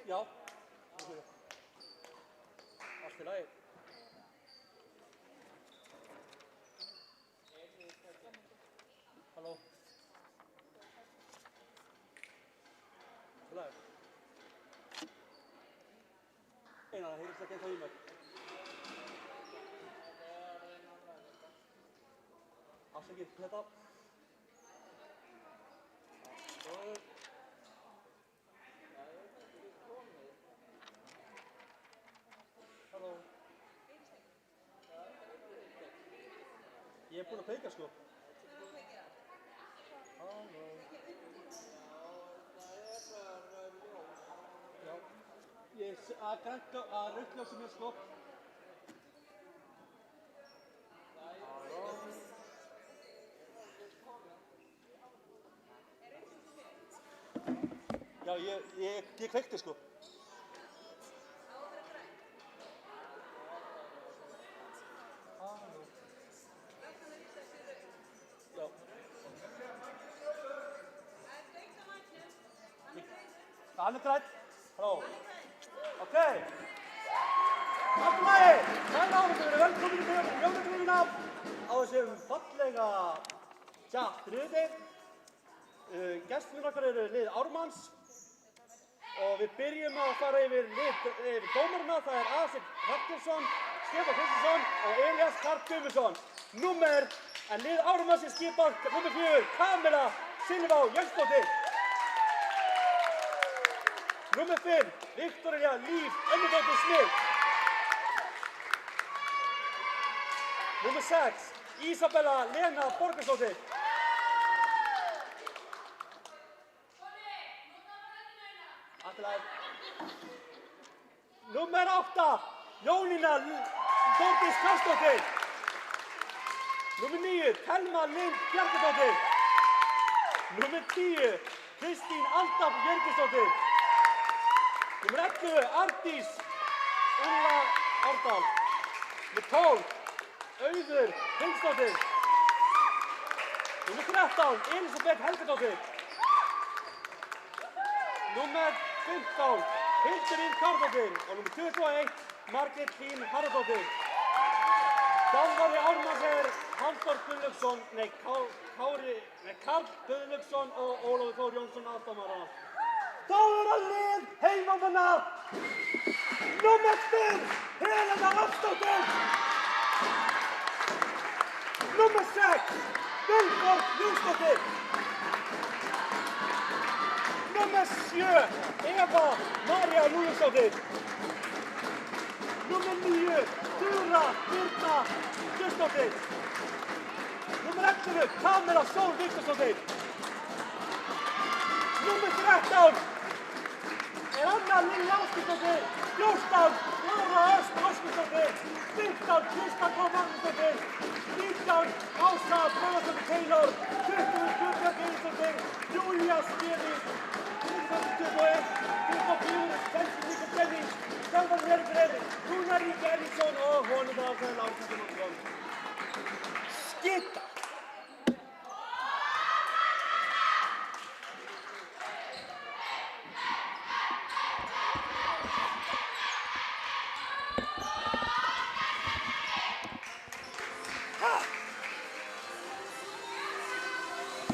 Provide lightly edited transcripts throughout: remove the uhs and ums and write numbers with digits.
Já. Allt í lagi. Halló. Allt í lagi. Einar, það heyrist ekki ennþá í mér. Afsakið, þetta. Halló. Ég búinn að kveikja sko. Halló. Já. Ég að grænt að rauðljósið mér sko. Halló. Já, ég kveikti sko. Halló. Já. Hann grænt. Halló. Ok. Allt í lagi. Sæl áhorfendur, velkomin til jólagrúfuna á þessum fallega þriðjudegi. Gestirnir okkar eru lið Ármanns og við byrjum á að fara yfir dómarana. Það er Asif Hallgrímsson, Stefán Kristinsson og Elías Karl Guðmundsson. En lið Ármanns er skipað númer 4, Kamila Silvá Jönsdóttir. Númer 5, Viktoría Líf Önnudóttir Smith. Númer 6, Isabella Lena Borgarsdóttir. Númer 8, Jónína Þórdís Karlsdóttir. Númer 9, Thelma Lind Bjarkadóttir. Númer 10, Kristín Alda Björgvinsdóttir. Númer 11, Arndís Ulla Árdal. Númer 12, Auður Hildsdóttir. Númer 13, Elisabeth Helgadóttir. Númer 15, Hildurín Káradóttir og númer 21, Margrét Hlín Harðardóttir. Þjálfari Ármanns er Halldór Guðlaugsson, Karl Guðlaugsson og Ólafur Þór Jónsson aðstoðarmaður. Þá er að lið heimamanna númer 5, Helena Rafnsdóttir. Númer 6, Vilborg Jónsdóttir. Númer 7, Eva María Lúðursdóttir. Númer 9, Þura Birna Björnsdóttir. Númer 11, Kamila Sól Viktorsdóttir. Númer 13 er Anna Lilja Ásgrímsdóttir. 14, Lára Öst Ásgrímsdóttir. 15, Krista K. Magnúsdóttir. 19, Ása Bróðarsdóttir Taylor. 20, Guðbjörg Eiríksdóttir. Júlía Skeri. 21, 24, Svensson Níka Jennings, Sjálfan Hergreð, Rúnar Ríkja Erlingsson og honum aðferðan Ásgrímsson Jónsson. Skita!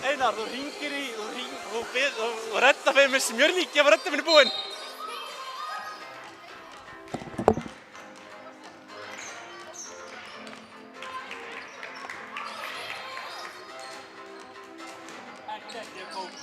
Einar, þú ringir í, þú redda fyrir mig smjörlíki ef redda minn er búinn. Ekki, ég er góð.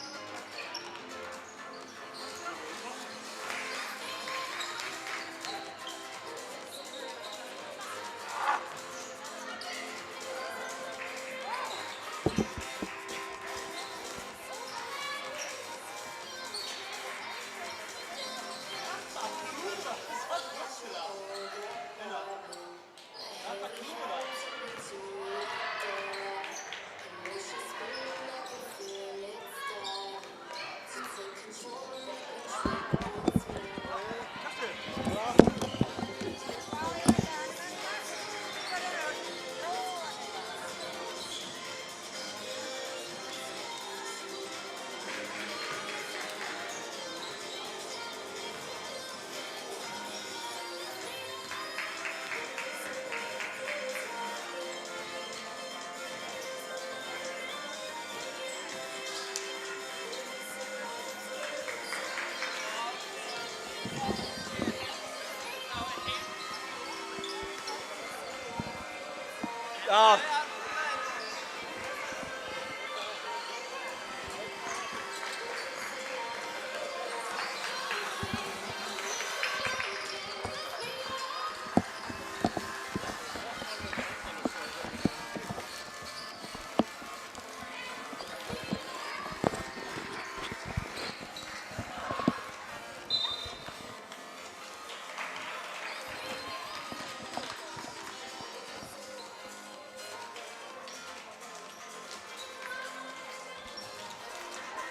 Ja.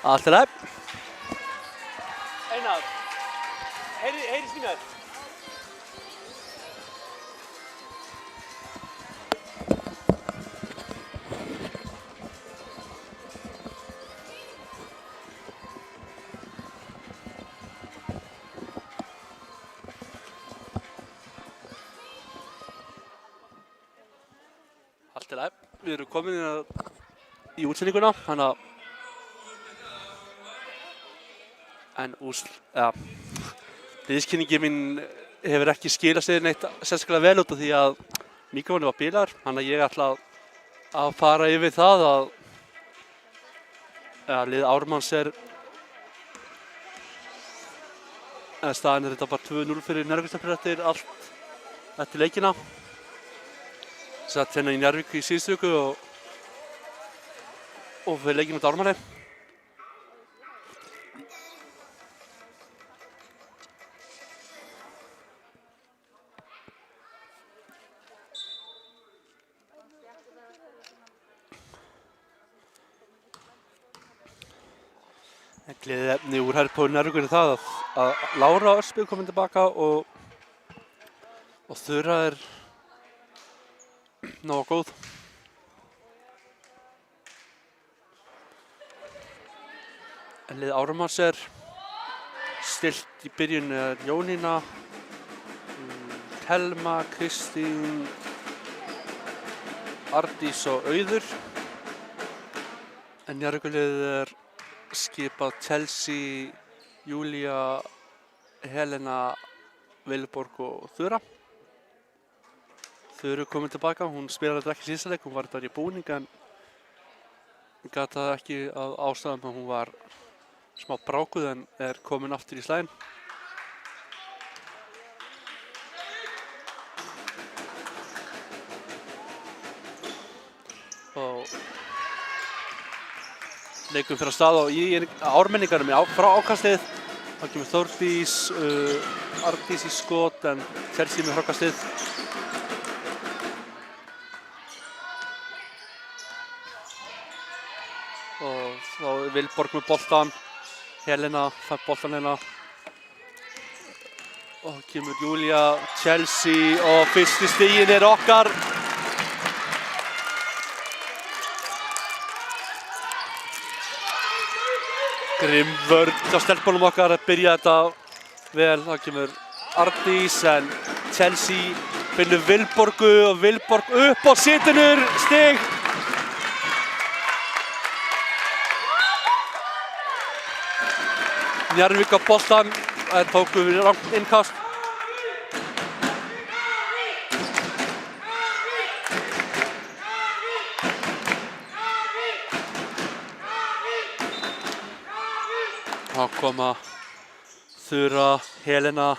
Allt í lagi. Einar, heyrist í mér? Allt í lagi. Við erum komin í útsendinguna, þannig að liðskynningi mín hefur ekki skilað sér neitt sérstaklega vel út af því að míkrófonið var bilaður, þannig að ég ætla að fara yfir það að lið Ármanns staðan þetta bara 2-0 fyrir Njarðvíkurstepur eftir leikina. Satt hérna í Njarðvík í síðustu viku og fyrir leikinn með Ármanni. Gleðiefni úr herrpói Njarðvíkur er það að Lára Örsbjörg komin tilbaka og Þura nógu góð. Lið Ármanns stillt í byrjun Jónína, Thelma, Kristín, Ardís og Auður. En Njarðvíkurliðið skipað Chelsea, Júlía, Helena, Vilborg og Þura. Þura komin tilbaka, hún spilaði þetta ekki síðasta leik, hún var þetta í búning en gat það ekki að ástæðum að hún var smá brákuð en komin aftur í slaginn. Leikum fyrir að stað og í ármenningarum frá ákastið. Þá kemur Þórdís, Ardís í skot en Chelsea með hrokkastið. Og þá er Vilborg með boltan, Helena fær boltan hérna. Og kemur Júlía, Chelsea og fyrsti stiginn okkar. Grimm vörn hjá stelpunum okkar að byrja þetta vel. Það kemur Ardís en Chelsea finnur Vilborgu og Vilborg upp á situnur, stig. Njarðvík á boltan, það tóku við rangt innkast. Þá koma Þura, Helena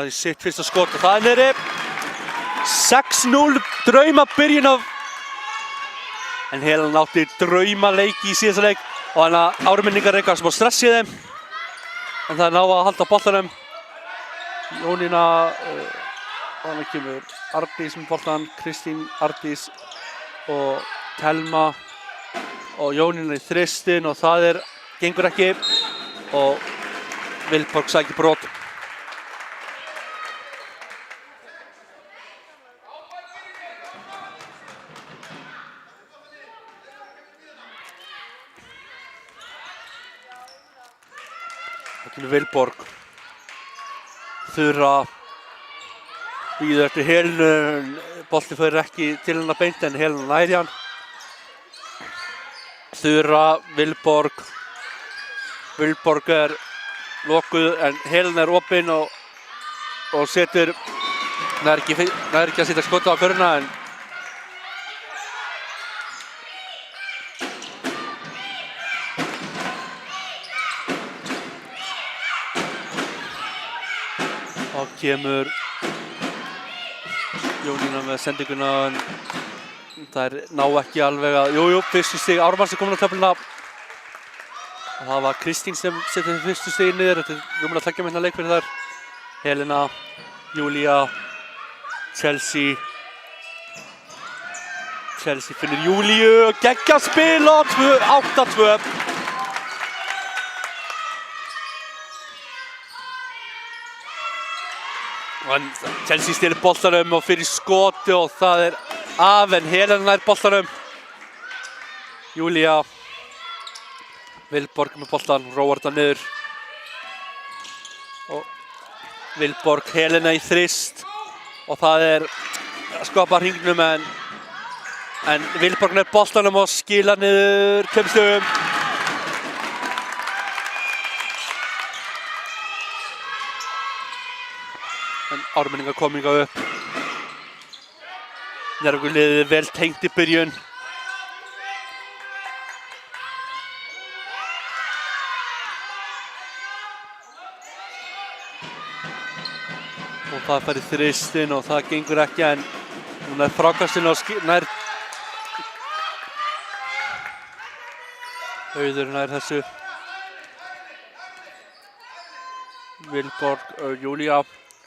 í sitt fyrsta skot og það er niðri. 6-0 draumabyrjun en Helena átti draumaleik í síðasta leik og þannig að ármenningar eitthvað sem á stress í þeim en það er ná að halda boltanum. Jónína, þannig kemur Ardís með boltan, Kristín, Ardís og Thelma og Jónína í þristin og það gengur ekki og Vilborg sækir brot. Það kemur Vilborg. Þura bíður eftir Helenu, bolti fyrir ekki til hennar beint en Helena næri hann. Þura, Vilborg lokuð en Helena opinn og setur, nær ekki að setja skota á körfuna en þá kemur Jónína með sendinguna en þær ná ekki alveg að, fyrstu stig Ármanns komin á töfluna. Það var Kristín sem setti fyrstu stigin niður, þetta rúmlega 2 mínútna leik fyrir þær. Helena, Júlía, Chelsea finnur Júlíu, geggjað spil og 8-2. Chelsea stelur boltanum og fyrir skoti og það af en Helena nær boltanum. Júlía, Vilborg með boltan, róar þetta niður. Og Vilborg, Helena í þrist og það skapa hringnum en Vilborg nær boltanum og skila niður 2 stigum. En Ármenningar kominga upp. Njarðvíkurliðið vel tengt í byrjun. Og það fær í þristinn og það gengur ekki en hún frákastinn og nær Auður nær þessu. Vilborg, Júlía,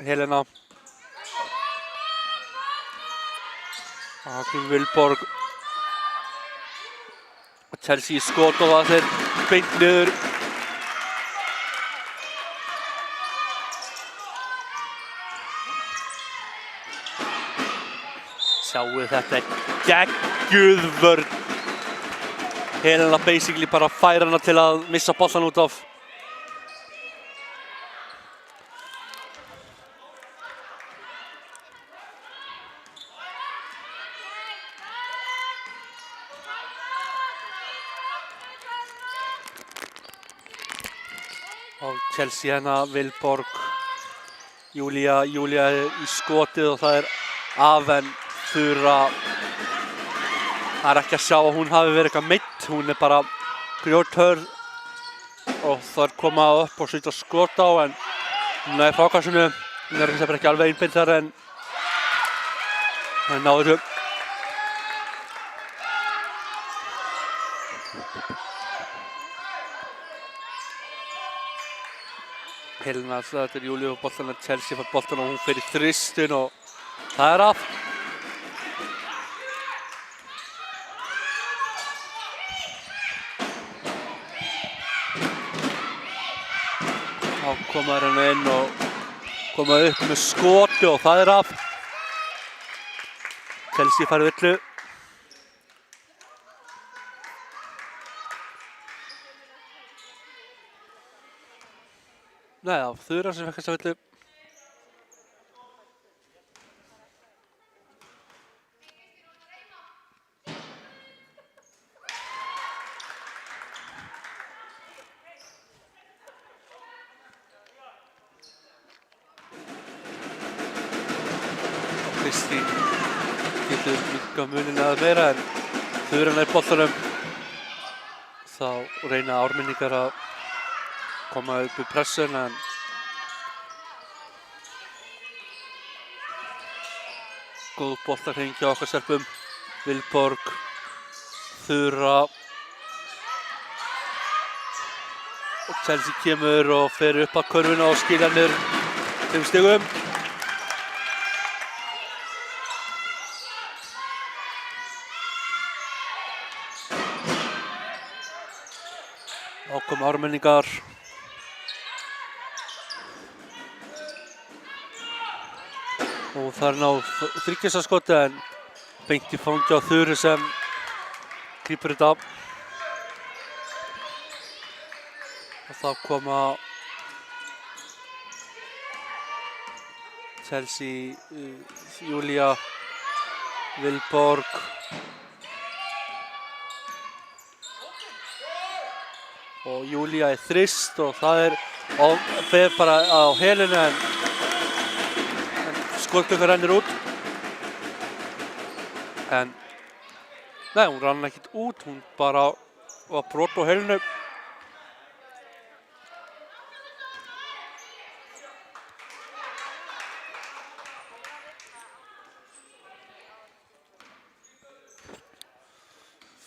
Helena. Það kemur Vilborg. Chelsea skot og það beint niður. Sjáu þetta geggjuð vörn. Helena basically bara fær hana til að missa boltan út af. Og Chelsea hérna, Vilborg, Júlía í skotið og það af en Þura. Það ekki að sjá að hún hafi verið eitthvað meidd, hún bara grjóthörð og þar koma upp og setja skot á en hún frákastinu. Hún ekki alveg einbeint þar en það náður upp. Helena, þetta Júlíu á boltan en Chelsea fær boltan og hún fer í þristinn og það af. Þá koma þær inn og koma upp með skoti og það af. Chelsea fær villu. Nei, það var Þura sem fekk þessa villu. Kristín getur minnka muninn að meira en Þura nær boltanum. Þá reyna Ármenningar að koma upp í pressun en góð boltahreyfing hjá okkar stelpum. Vilborg, Þura og Chelsea kemur og fer upp að körfuna og skilja niður 5 stigum. Þá koma Ármenningar. Og það ná þriggjastaskoti en beint í fangi á Þuru sem grípur þetta. Og þá koma Chelsea, Júlía, Vilborg. Og Júlía í þrist og það og fer bara á helinu en skotklukkan rennur út. En nei, hún rann ekkert út, hún bara var brot á helinu.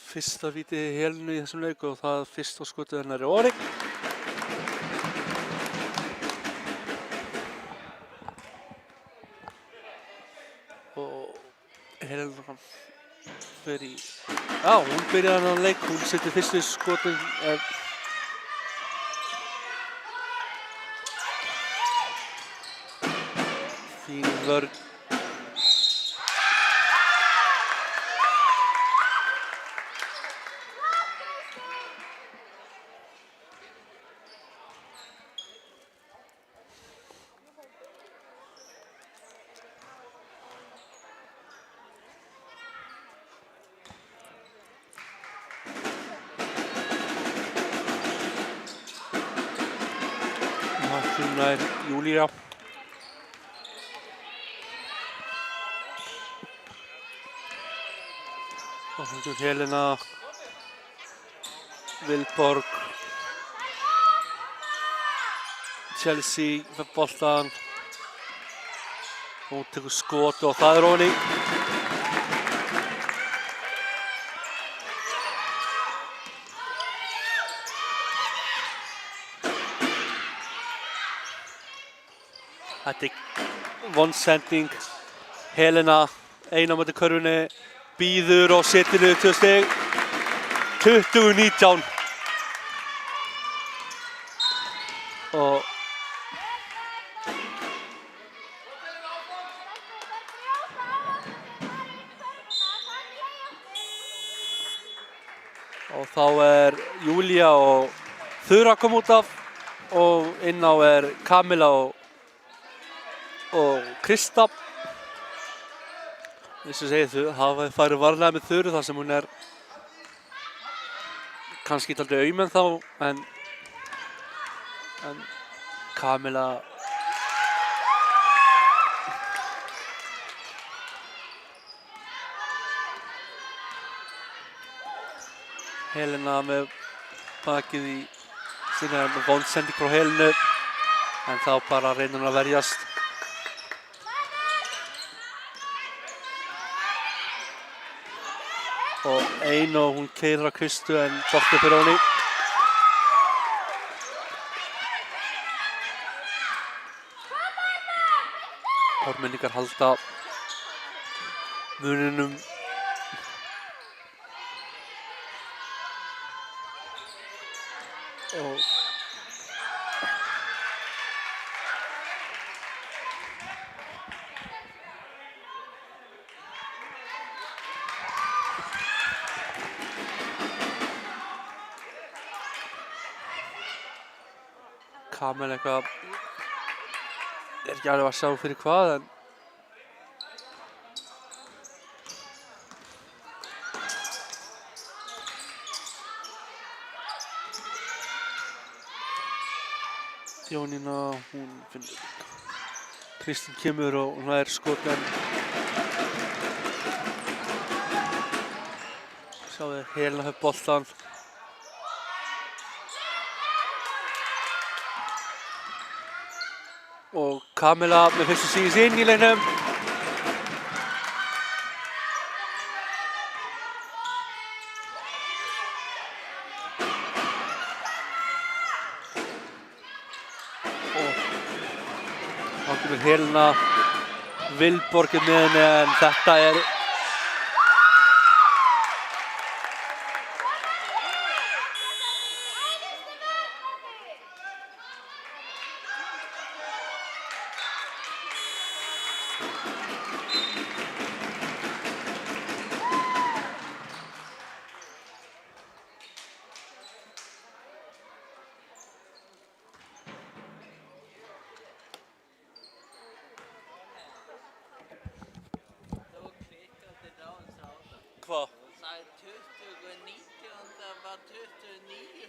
Fyrsta vítið í helinu í þessum leik og það fyrsta skotið hennar í orði. Og Helena fer í... Já, hún byrjaði þennan leik, hún setti fyrstu skotin. Fín vörn. Núna Júlía. Og hún kemur Helena, Vilborg, Chelsea með boltan. Hún tekur skot og það ofan í. Þetta vondsending. Helena eina á móti körfunni, býður og setur niður 2 stig. 20-19. Og þá Júlía og Þura að koma út af og inn á Kamila og Krista. Eins og segið þau hafa farið varlega með Þuru þar sem hún kannski aldrei aumen þá en Kamila Helena með bakið í sinna vondsending frá Helenu en þá bara reynir hún að verjast. Og hún keyrir á Kristu en bolti fyrir honi. Ármenningar halda muninum. Og Kamil eitthvað ekki alveg að sjá fyrir hvað en Jónína, hún finnur Kristín kemur og hún skotin. Sjáðu Helena hefur boltan. Og Kamila með fyrstu sigurs inn í leiknum. Og þá kemur Helena, Vilborg með henni en þetta Hvað? Þú sagði 2019, það var 29.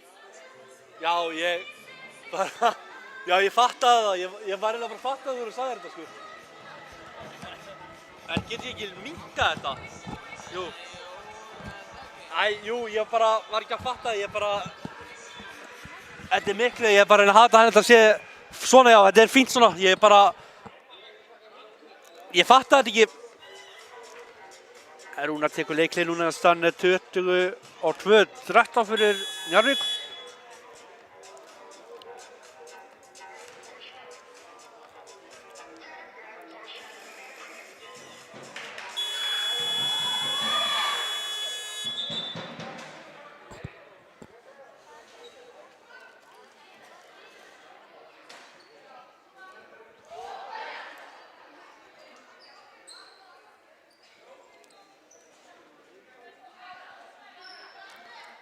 Já, ég bara Já, ég fattaði það. Ég var eiginlega bara að fatta það þegar þú sagðir þetta, sko. En get ég ekki minkað þetta? Jú. Jú, ég bara var ekki að fatta það. Ég bara... Þetta er miklu, ég er bara að reyna að hata hann þetta að sé... Svona já, þetta er fínt svona. Ég er bara... Ég fattaði þetta ekki. Rúnar tekur leiklið núna, staðan er 22-13 fyrir Njarðvík.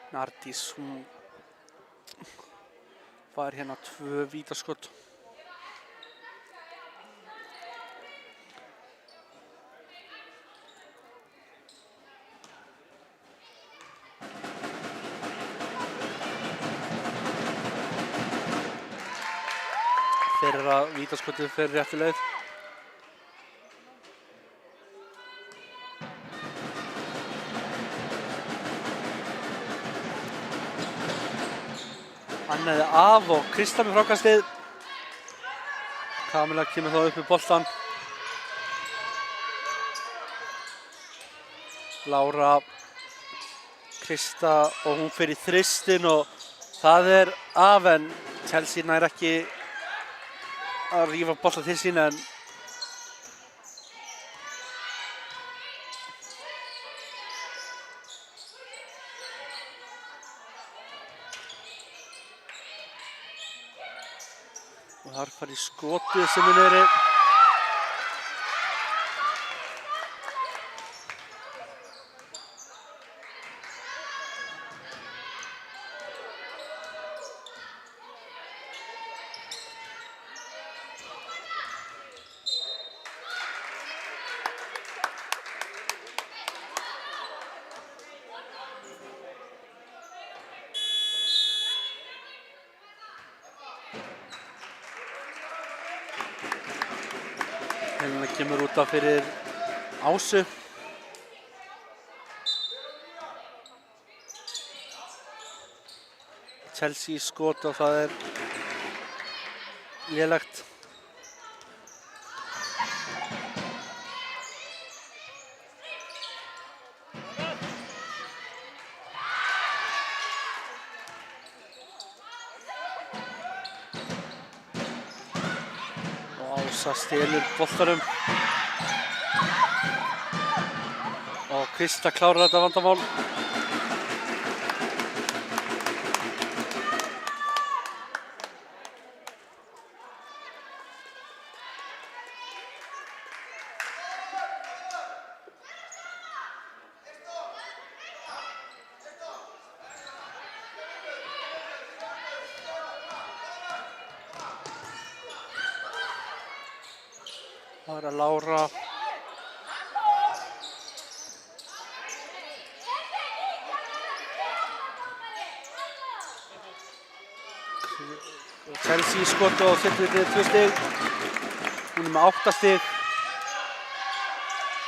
Nardís, hún fær hérna 2 vítaskot. Þeirra vítaskotið fer réttu leið. Annaði af og Krista með frákastið. Kamila kemur þá upp með boltan. Lára, Krista og hún fer í þristin og það er af en Chelsea nær ekki að rífa boltan til sín en og þar fari skotið sem er niðri. Helena kemur út af fyrir Ásu. Chelsea skot og það er lélegt. Ása stelur boltanum og Krista klárar þetta vandamál. Það er Lára. Chelsea skot og setur við 2 stig. Hún er með 8 stig.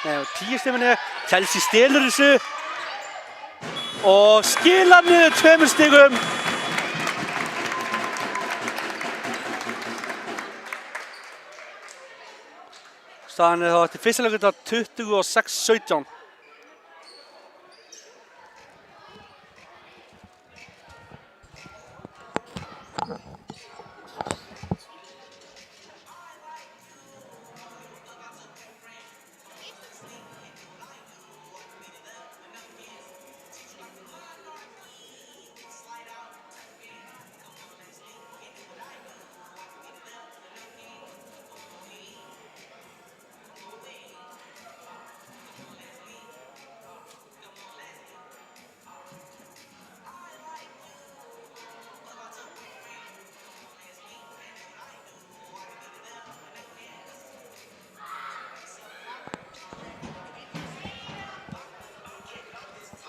Nei, 10 stig minni. Chelsea stelur þessu og skilar niður 2 stigum. Staðan er þá eftir fyrsta leikluta 26-17.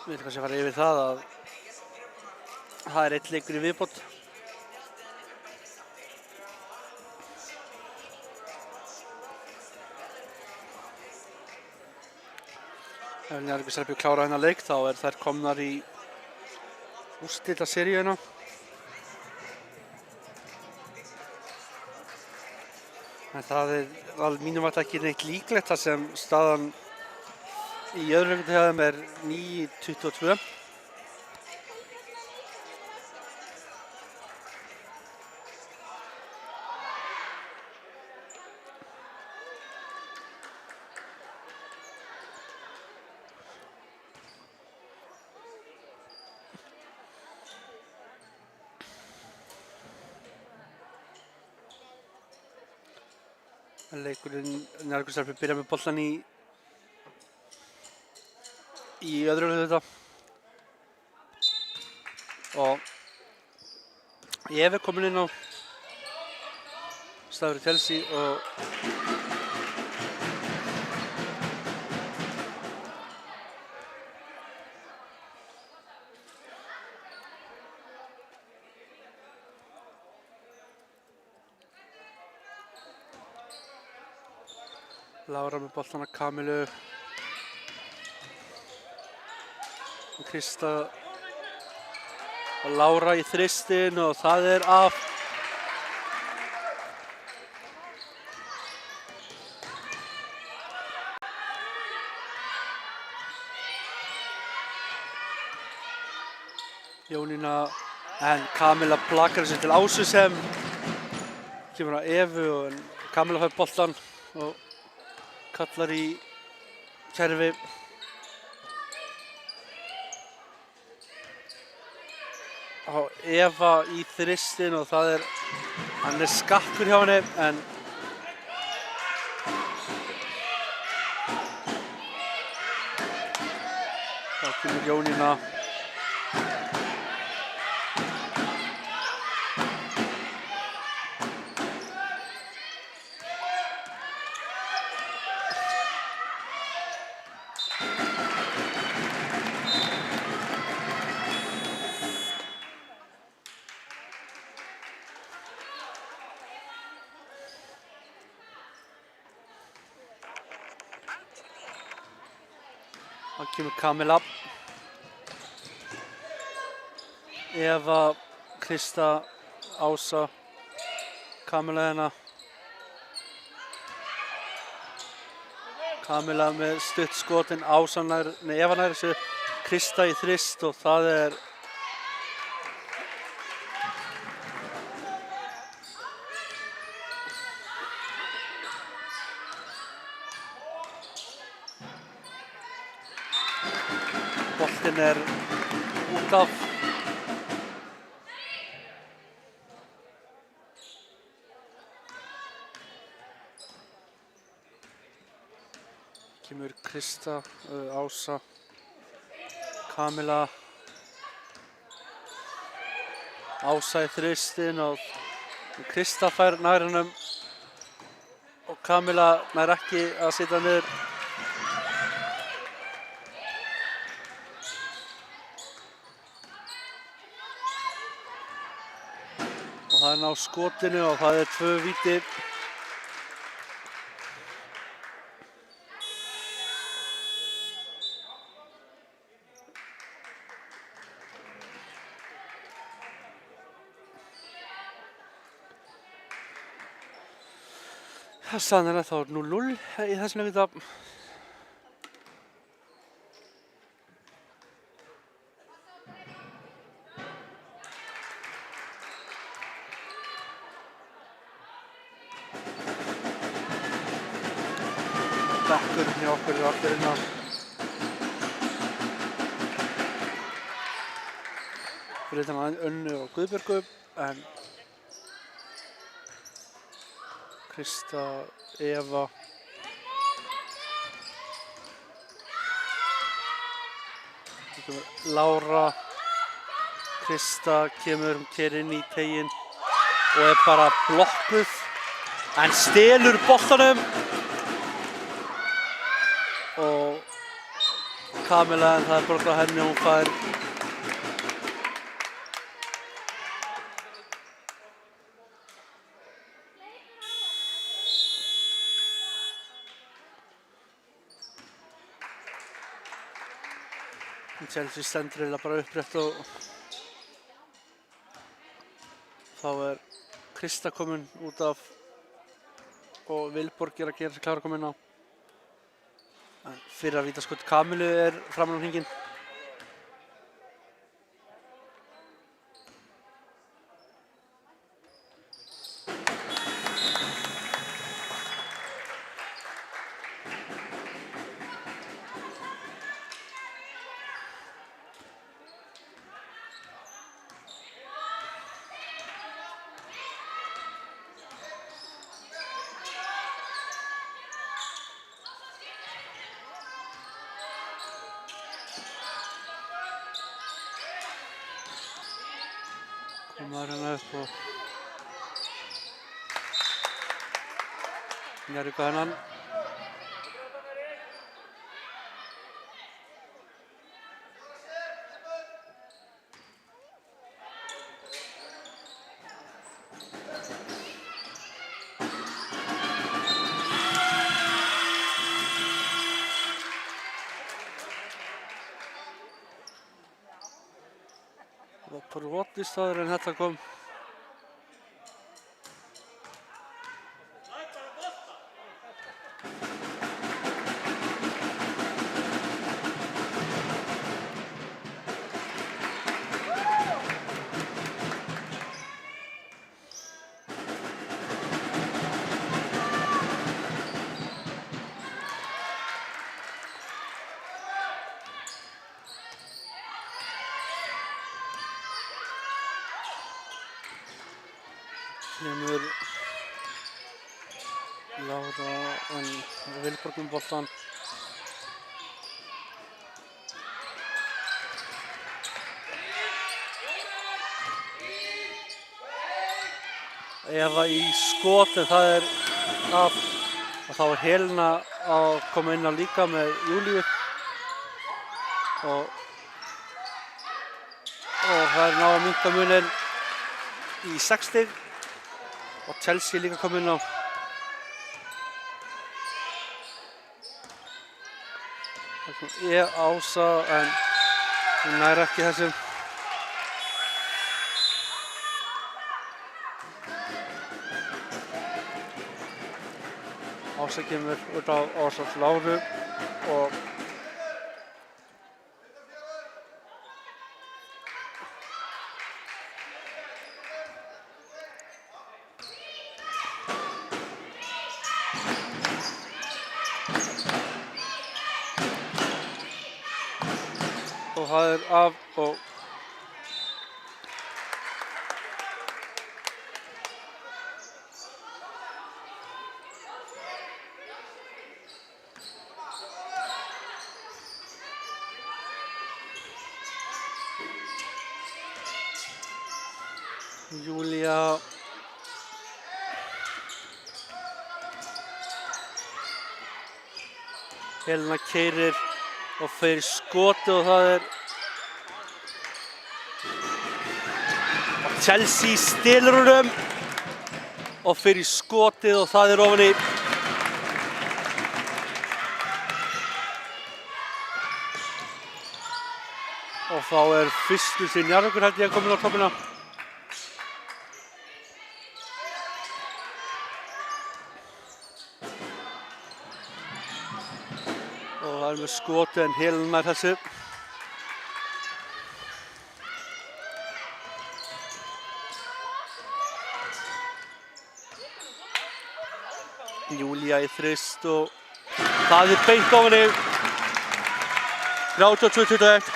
Við ætlum kannski að fara yfir það að það er 1 leikur í viðbót. Ef Njarðvíkur klára þennan leik þá þær komnar í úrslitaseríuna. En það að mínum mati ekki neitt líklegt þar sem staðan í öðru leiknum hjá þeim 9-22. Leikurinn Njarðvíkur byrjar með boltan í öðru hluta og Efi komin inn á staður í Chelsea og Lára með boltan að Kamilu og Krista og Lára í þristin og það af. Jónína en Kamila blakar þessu til Ásu sem kemur á Evu og Kamila fær boltan og kallar í kerfi. Á Eva í þristin og hann skakkur hjá henni en þá kemur Jónína. Þá kemur Kamila, Eva, Krista, Ása, Kamila hérna. Kamila með stutt skotin, Ása Eva nær þessu, Krista í þrist og það boltinn út af. Kemur Krista, Ása, Kamila, Ása í þristin og Krista fær nær honum og Kamila nær ekki að sitja niður. Og það ná skotinu og það 2 víti. Staðan þá 0-0 í þessum leik í dag. Bekkurinn hjá okkur allir inn á. Fyrir utan Önnu og Guðbjörgu en Krista, Eva, Lára, Krista kemur inn í teiginn og bara blokkuð en stelur boltanum og Kamila en það brot á henni og hún fær Chelsea stendur eiginlega bara upprétt og þá Krista komin út af og Vilborg að gera sig klára að koma inn á. Fyrra vítaskot Kamilu framan á hringinn. Komar hérna upp og Njarðvík á hennan. Það var brotist áður en þetta kom. Kemur Lára en Vilborg með boltann. Eva í skot en það af og þá Helena að koma inn á líka með Júlíu og það náð að minnka muninn í 6 stig. Og Chelsea líka kom inn á. Það kom Ása en hún nær ekki þessum. Ása kemur út á Ása Láru og það af og Júlía Helena keyrir og fer í skoti og það Chelsea stelur honum og fer í skotið og það ofan í. Og þá fyrstu til Njarðvíkur held ég komin á toppina. Og það með skotið en Helena þessu. Júlía í þrist og það beint ofan í. 32-21.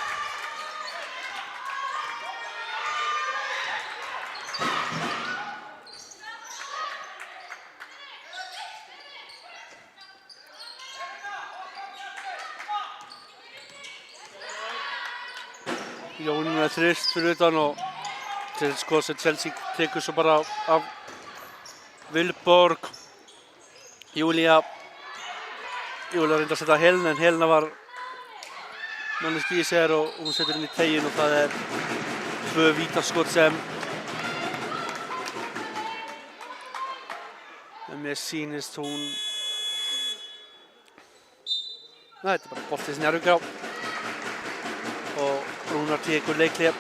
Jón með þrist fyrir utan og sko sem Chelsea tekur svo bara af Vilborg. Júlía reyndi að setja Helena en Helena var manneski í sér og hún setur inn í teginn og það 2 vítaskot sem mér sýnist hún þetta bara boltið sem Njarðvík á Rúnar tekur leikhlé.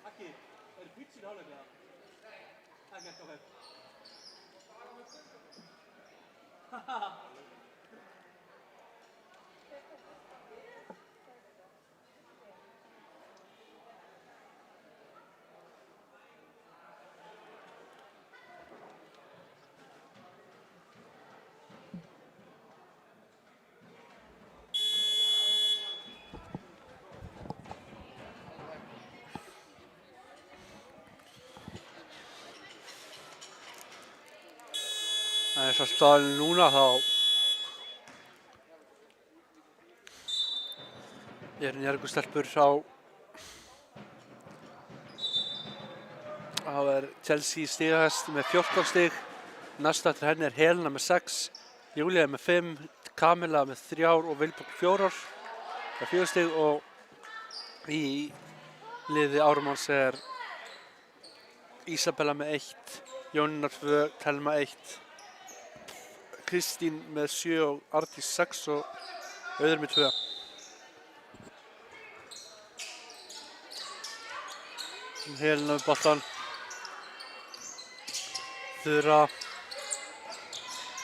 Aki, er búið sín álega. Ekkert okkur. En eins og staðan núna þá Njarðvíkurstelpur þá Chelsea stigahæst með 14 stig. Næst eftir henni Helena með 6, Júlía með 5, Kamilla með 3 og Vilborg 4 með 4 stig og í liði Ármanns Ísabella með 1, Jónína 2, Telma 1, Kristín með 7 og Ardís 6 og Auður með 2. Helena með boltan. Þura,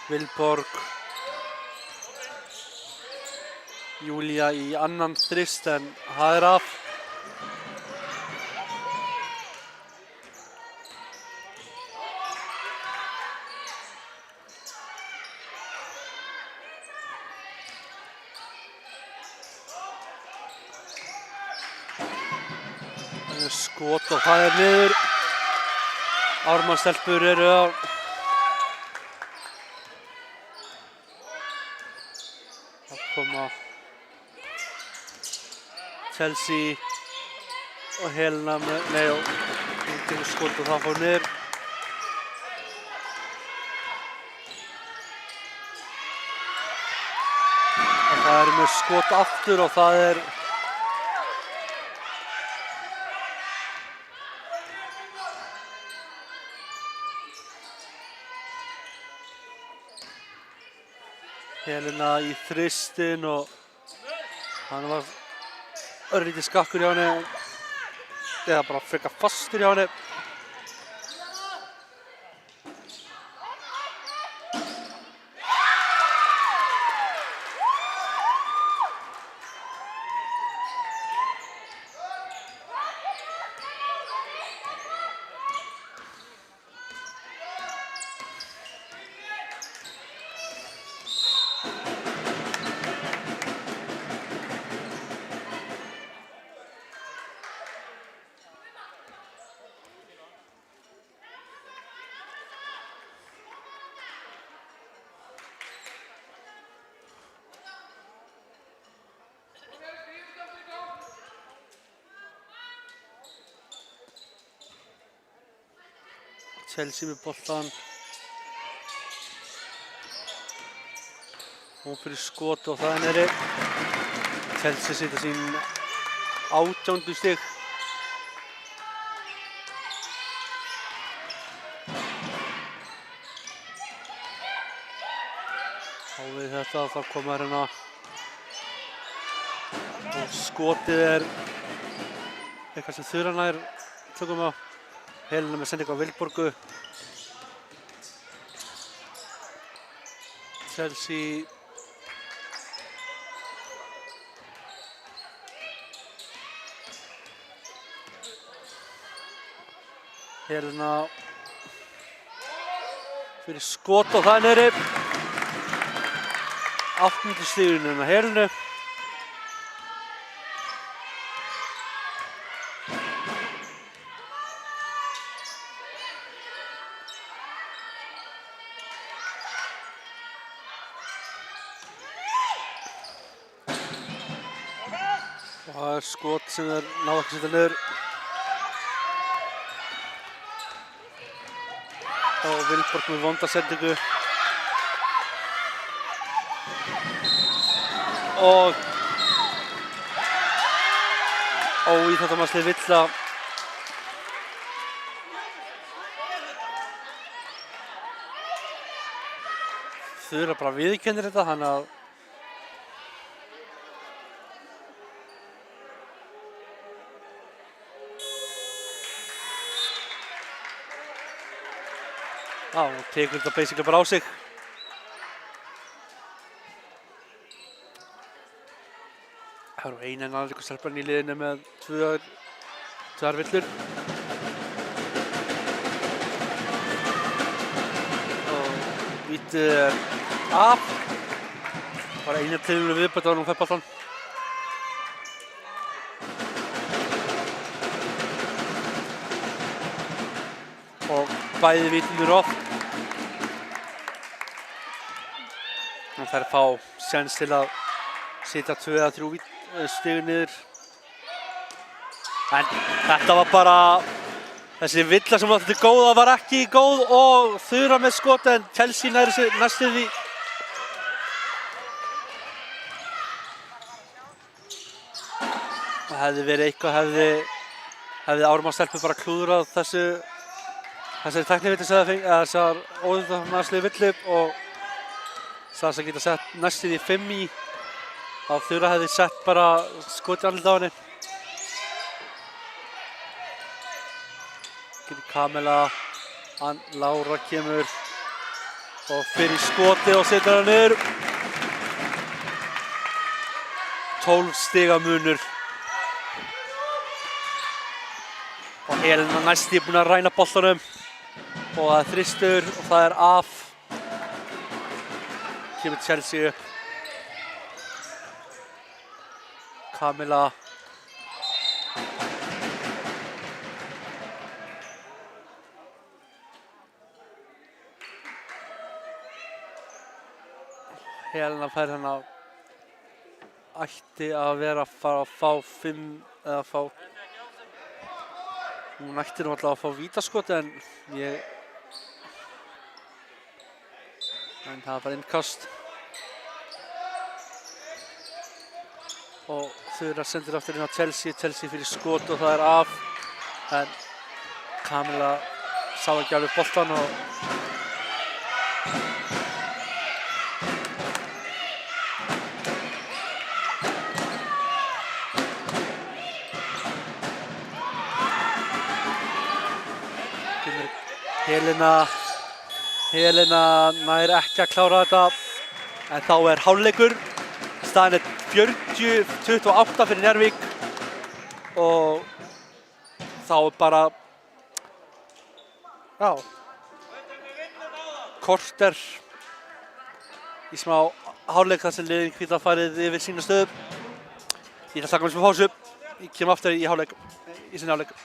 Vilborg, Júlía í annan þrist en það af. Skot og það niður. Ármannsstelpur eru að koma Chelsea og Helena með, hún tekur skot og það fór niður. Og það með skot aftur og það Helena í þristin og hann var örlítið skakkur hjá henni, eða bara frekar fastur hjá henni. Chelsea með boltan. Hún fyrir skot og það niðri. Chelsea setja sín 18. stig. Og við þetta þá koma hérna og skotið eitthvað sem Þura nær tökum á. Helena með sendingu á Vilborgu. Chelsea Helena fyrir skot og það niðri. 8. stigurinn á Helenu. Og það skot sem þeir náðu ekki að setja niður. og Vilborg með vonda sendingu. Og óíþróttamannsliðið vill að Þura bara viðurkennir þetta, þannig að hún tekur þetta basically bara á sig. Það eru eina en aðra stelpan í liðinu með tvær villur. Og vítið er af. Bara eina tilvínu viðbætt á hún fær boltann. Og bæði vítin eru off. Og þær fá séns til að setja 2 eða 3 stig niður. En þetta var bara, þessi villa sem var þetta góða var ekki góð og Þura með skot en Chelsea næri sig næstum því. Það hefði verið eitthvað, hefði Ármannsstelpur bara klúðrað þessari tæknivillu sem það fengi, eða þessar óíþróttamannsliðu villu og það sem geta sett næstum því 5 í. Að Þura hefði sett bara skot í andlitið á henni. Kamela, Lára kemur og fyrir skoti og setur hann niður. 12 stiga munur. Og Helena næst búin að ræna boltanum. Og það er þristur og það er af. Kemur Chelsea upp. Kamela. Helena fær hérna ætti að vera að fara að fá 5 eða fá hún ætti nú alltaf að fá vítaskot en það var innkast og Þura sendir aftur inn á Chelsea fyrir skot og það er af en Kamela sá ekki alveg boltann og Helena nær ekki að klára þetta en þá er hálfleikur. Staðan er 40-28 fyrir Njarðvík og þá er bara korter í smá hálfleik þar sem liðin Hvíta farið yfir sína stöðum. Ég ætla að taka mér smá pásu. Ég kem aftur í sinni hálfleik.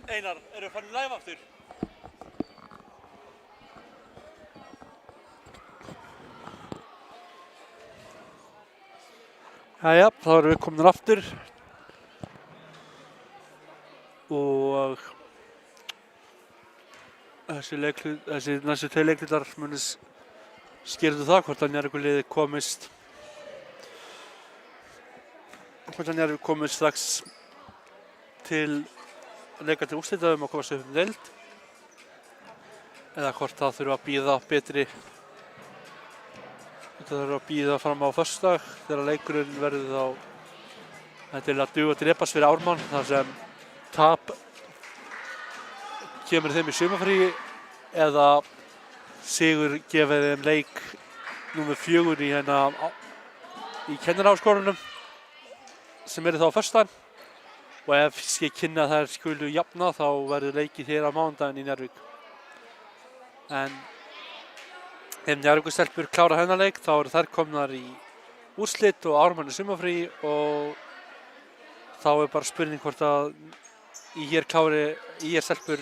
Einar, eru farin live aftur? Jæja, þá erum við komin aftur og þessi næstu 2 leiklutar munu skýra það hvort að Njarðvíkurliðið komist strax til leika til úrslita að komast upp deild eða hvort það þurfa að bíða betri. Þetta þurfa að bíða fram á föstudag þegar leikurinn verður þá þetta að duga til repast fyrir Ármann þar sem tap kemur þeim í sumarfrí eða sigur gefið þeim leik númer 4 í kennaraáskorunum sem eru þá á föstudaginn og ef sé kynna að þær skulu jafna þá verður leikið hér á mánudaginn í Njarðvík. En ef Njarðvíkurstelpur klára þennan leik þá eru þær komnar í úrslit og Ármann í sumarfrí og þá er bara spurning hvort að IR-stelpur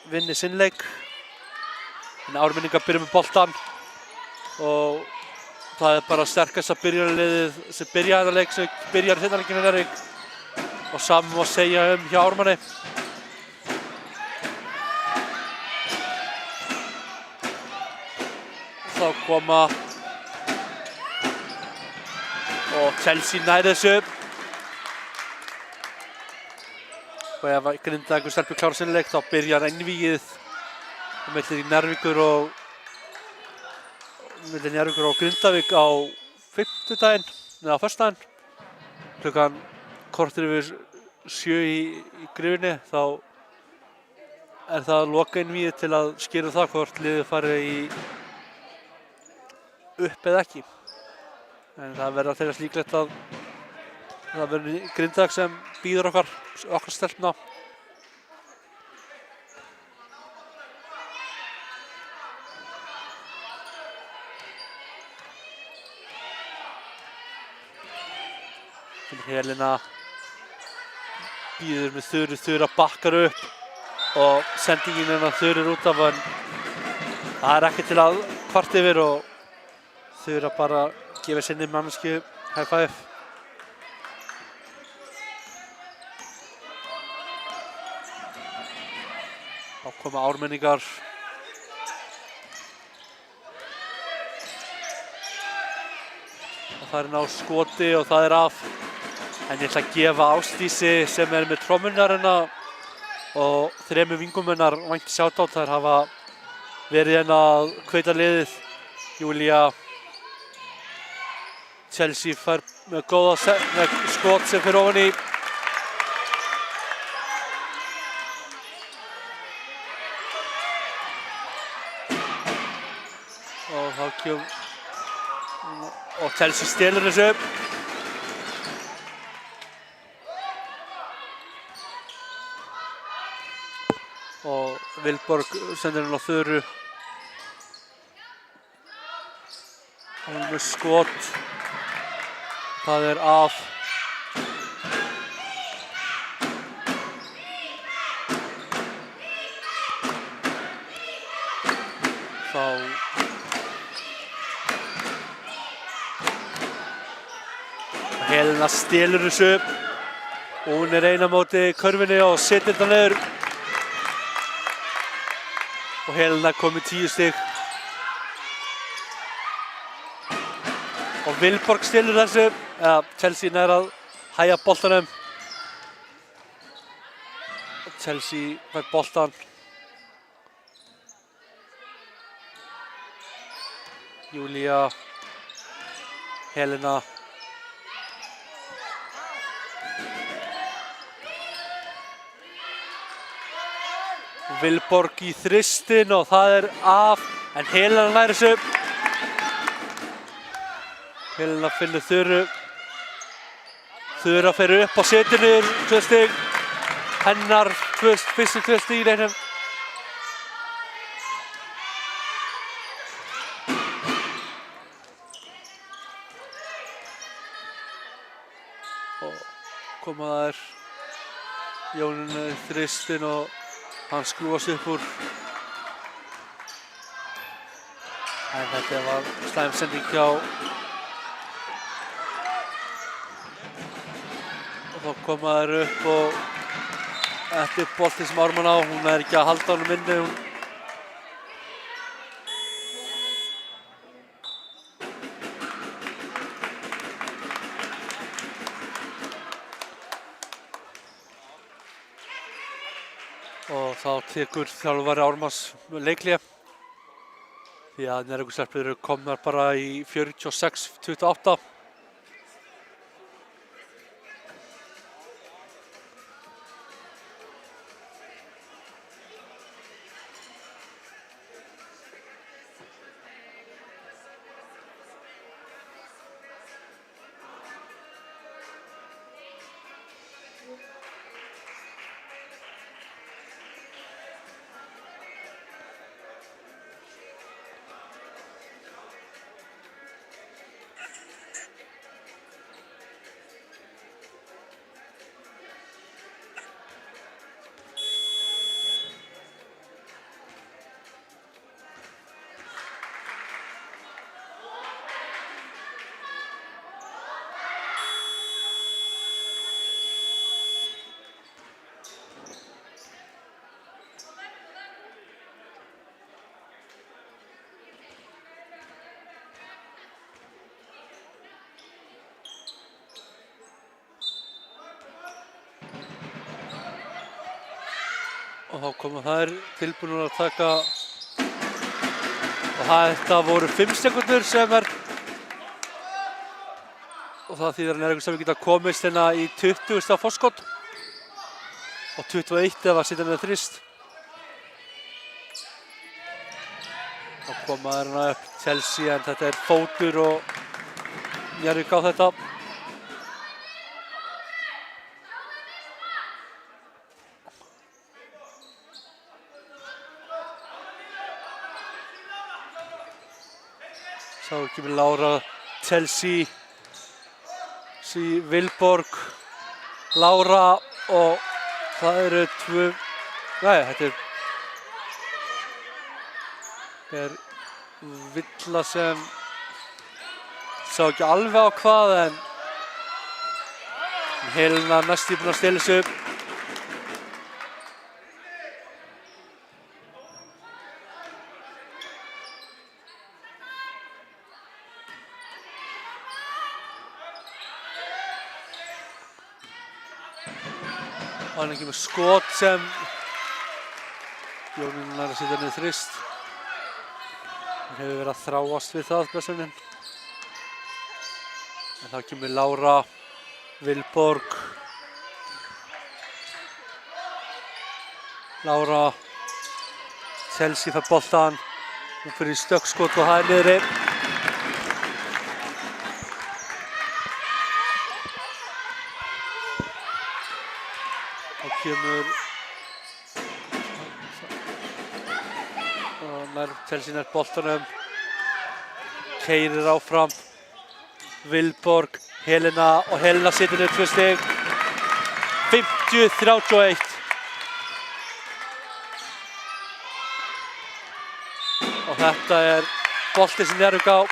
vinni sinn leik. En Ármenningar byrja með boltann og það er bara sterkasta byrjunarliðið sem byrjaði þennan leik sem byrjar í seinni leikinn í Njarðvík og sama má segja hjá Ármanni. Þá koma og Chelsea nær þessu og ef Grindavíkurstelpur klára sinn leik þá byrjar einvígið milli Njarðvíkur og Grindavík á fimmtudaginn eða á föstudaginn klukkan korter yfir 7 í Gryfjunni. Þá er það lokaeinvígið til að skýra það hvort liðið fari upp eða ekki. En það verður að teljast líklegt að það verður Grindavík sem býður okkar stelpna. Helena býður með Þura bakkar upp og sendingin Þura út af en það er ekki til að kvarta yfir og Þura bara gefur sinni mannsku high five. Þá koma Ármenningar. Og það er ná skoti og það er af. En ég ætla að gefa Ásdísi sem er með trommunarina og 3 vingumennar vænt shoutout. Þær hafa verið að hveita liðið. Júlía Chelsea fær með góða skot sem fyrir ofan í. Og þá kemur og Chelsea stelur þessu. Og Vilborg sendir hann á Þuru. Hún er með skot. Það er af. Þá Helena stelur þessu og hún er ein á móti körfunni og setur þetta niður. Og Helena kom með 10 stig. Og Vilborg stelur þessu. Chelsea nær að hægja boltanum. Og Chelsea fær boltan. Júlía, Helena. Vilborg í þristin og það er af, en Helena nær þessu. Helena finnur Þuru. Þura fer upp og setur niður 2 stig. Hennar fyrstu 2 stig í leiknum. og koma þær. Jónína í þristin og hann skrúfast upp úr. En þetta var slæm sending hjá. Og þá koma þær upp og þetta er boltinn sem Ármann á. Hún er ekki að halda honum inni. Og þá tekur þjálfari Ármanns leikhlé. Því að Njarðvíkurstelpur eru komnar bara í 46-28. Og þá koma þær tilbúnar að taka. Og þetta voru 5 sekúndur sem er. Og það þýðir að Njarðvíkurstelpur geta komist hérna í 20. forskot. Og 21 ef að setja með þrist. Þá koma þær hérna upp Chelsea en þetta er fótur og Njarðvík á þetta. Þá kemur Lára, Chelsea, Vilborg, Lára og það eru 2, þetta er villa sem sá ekki alveg á hvað en Helena næst búin að stela þessu. Og hann kemur skot sem Jónína er að setja niður þrist. Hann hefur verið að þráast við það blessunin. En þá kemur Lára, Vilborg. Lára, Chelsea fær boltann. Hún fyrir í stökkskot og það er niðri. Kemur og Chelsea nær boltanum, keyrir áfram, Vilborg, Helena og Helena setur niður 2 stig, 50-31. Og þetta er bolti sem Njarðvík á.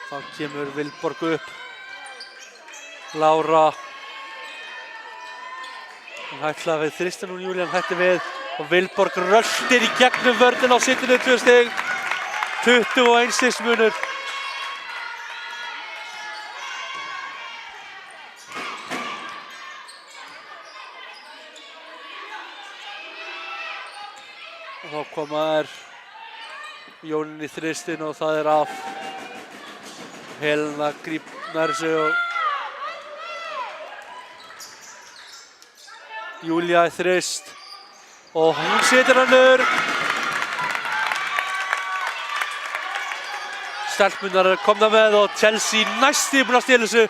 Þá kemur Vilborg upp. Lára. Hún hætlaði við þristin og Júlían hætti við. Og Vilborg röltir í gegnum vörðina og setur niður 2 stig. 21 stigs munur. Og þá koma þær Jónín í þristin og það er af. Helena grípnar sig og Júlía í þrist og hún setur hann niður. Stelpurnar eru komnar með og Chelsea næstum búin að stela þessu.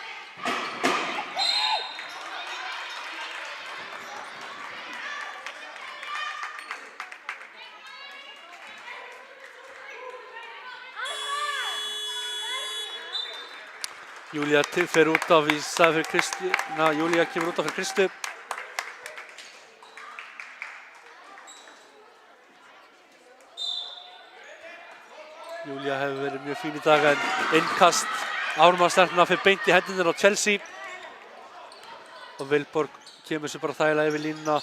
Júlía fer út af í stað fyrir Kristu. Júlía kemur út af fyrir Kristu. Júlía hefur verið mjög fín í dag en innkast Ármannstelpna fyrir beint í hendurnar á Chelsea. Og Vilborg kemur sér bara þægilega yfir línuna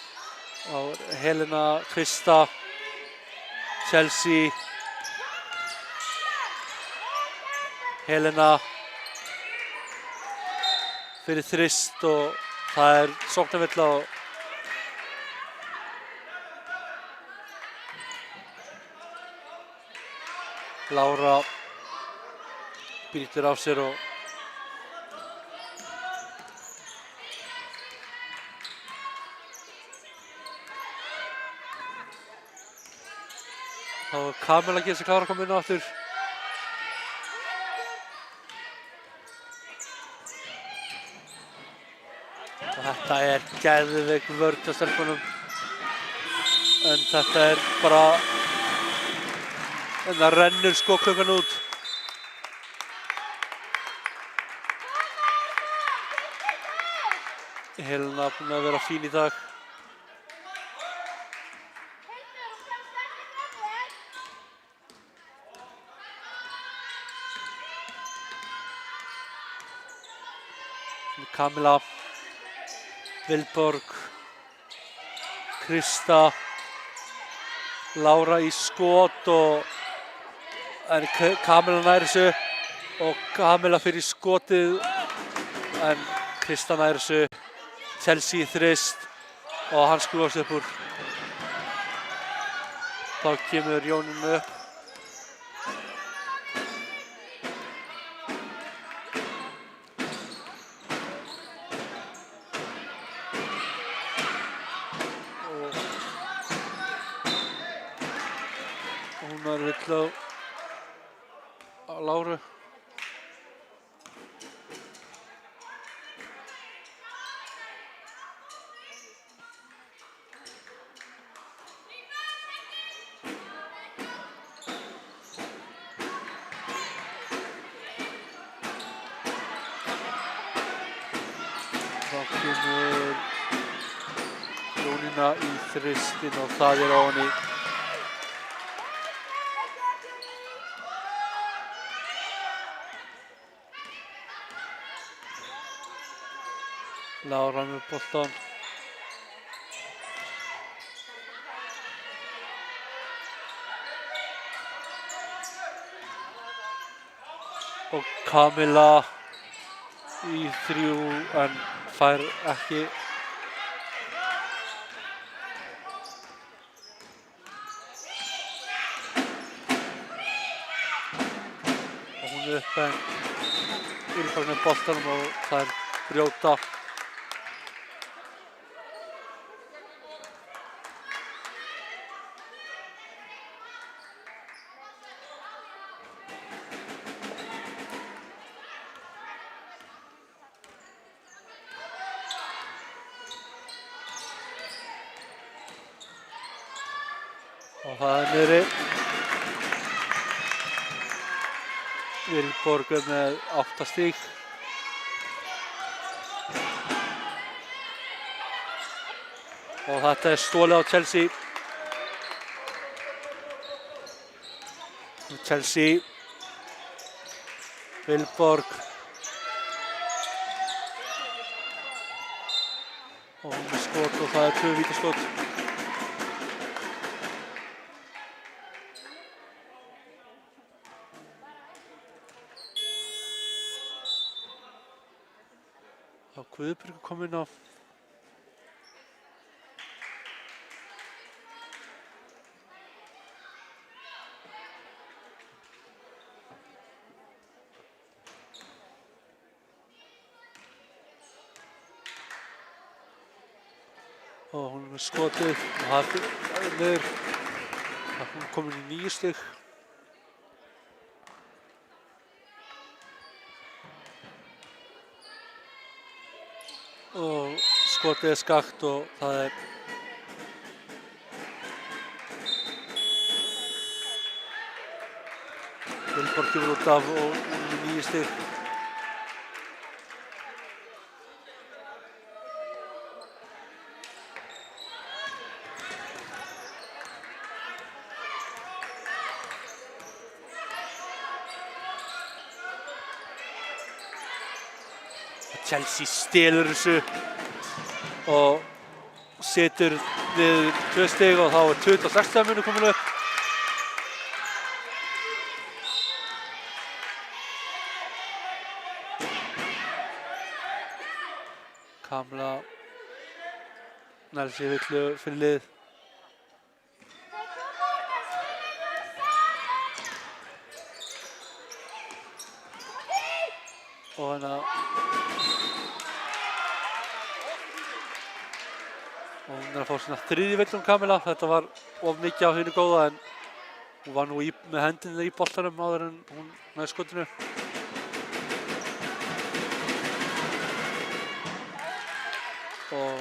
á Helena, Krista, Chelsea, Helena fyrir þrist og það sóknarvilla og Lára brýtur af sér og þá Kamilla getur sig klára að koma inn á aftur. Og þetta geðveik vörn hjá stelpunum. En þetta bara en það rennur klukkan út. Helena búin að vera fín í dag. Kamilla, Vilborg, Krista, Lára í skot og en Kamilla nær þessu og Kamilla fyrir skotið en Krista nær þessu. Chelsea í þrist og hann skrúfast upp úr. Þá kemur Jónína upp. Og hún var vill á Láru. Þá kemur Jónína í þristinn og það ofan í. Lára með boltan. Og Kamilla í 3 en fær ekki. Og hún upp en Vilborg með boltanum og það brjóta. Og það niðri. Vilborg með 8 stig. Og þetta stólið á Chelsea. Chelsea. Vilborg. Og hún með skot og það 2 vítaskot. Þá Guðbjörg kom inn á. Og hún með skotið og það niður. Hún komin í 9 stig. Og skotið skakt og það Vilborg kemur út af og hún með 9 stig. Chelsea stelur þessu og setur niður 2 stig og þá er 26 mínútur komin upp. Kamla nær sér villu fyrir lið. Og hún er að fá sína 3. villu Kamila. Þetta var of mikið á hinu góða en hún var nú með hendina í boltanum áður en hún með skotinu. Og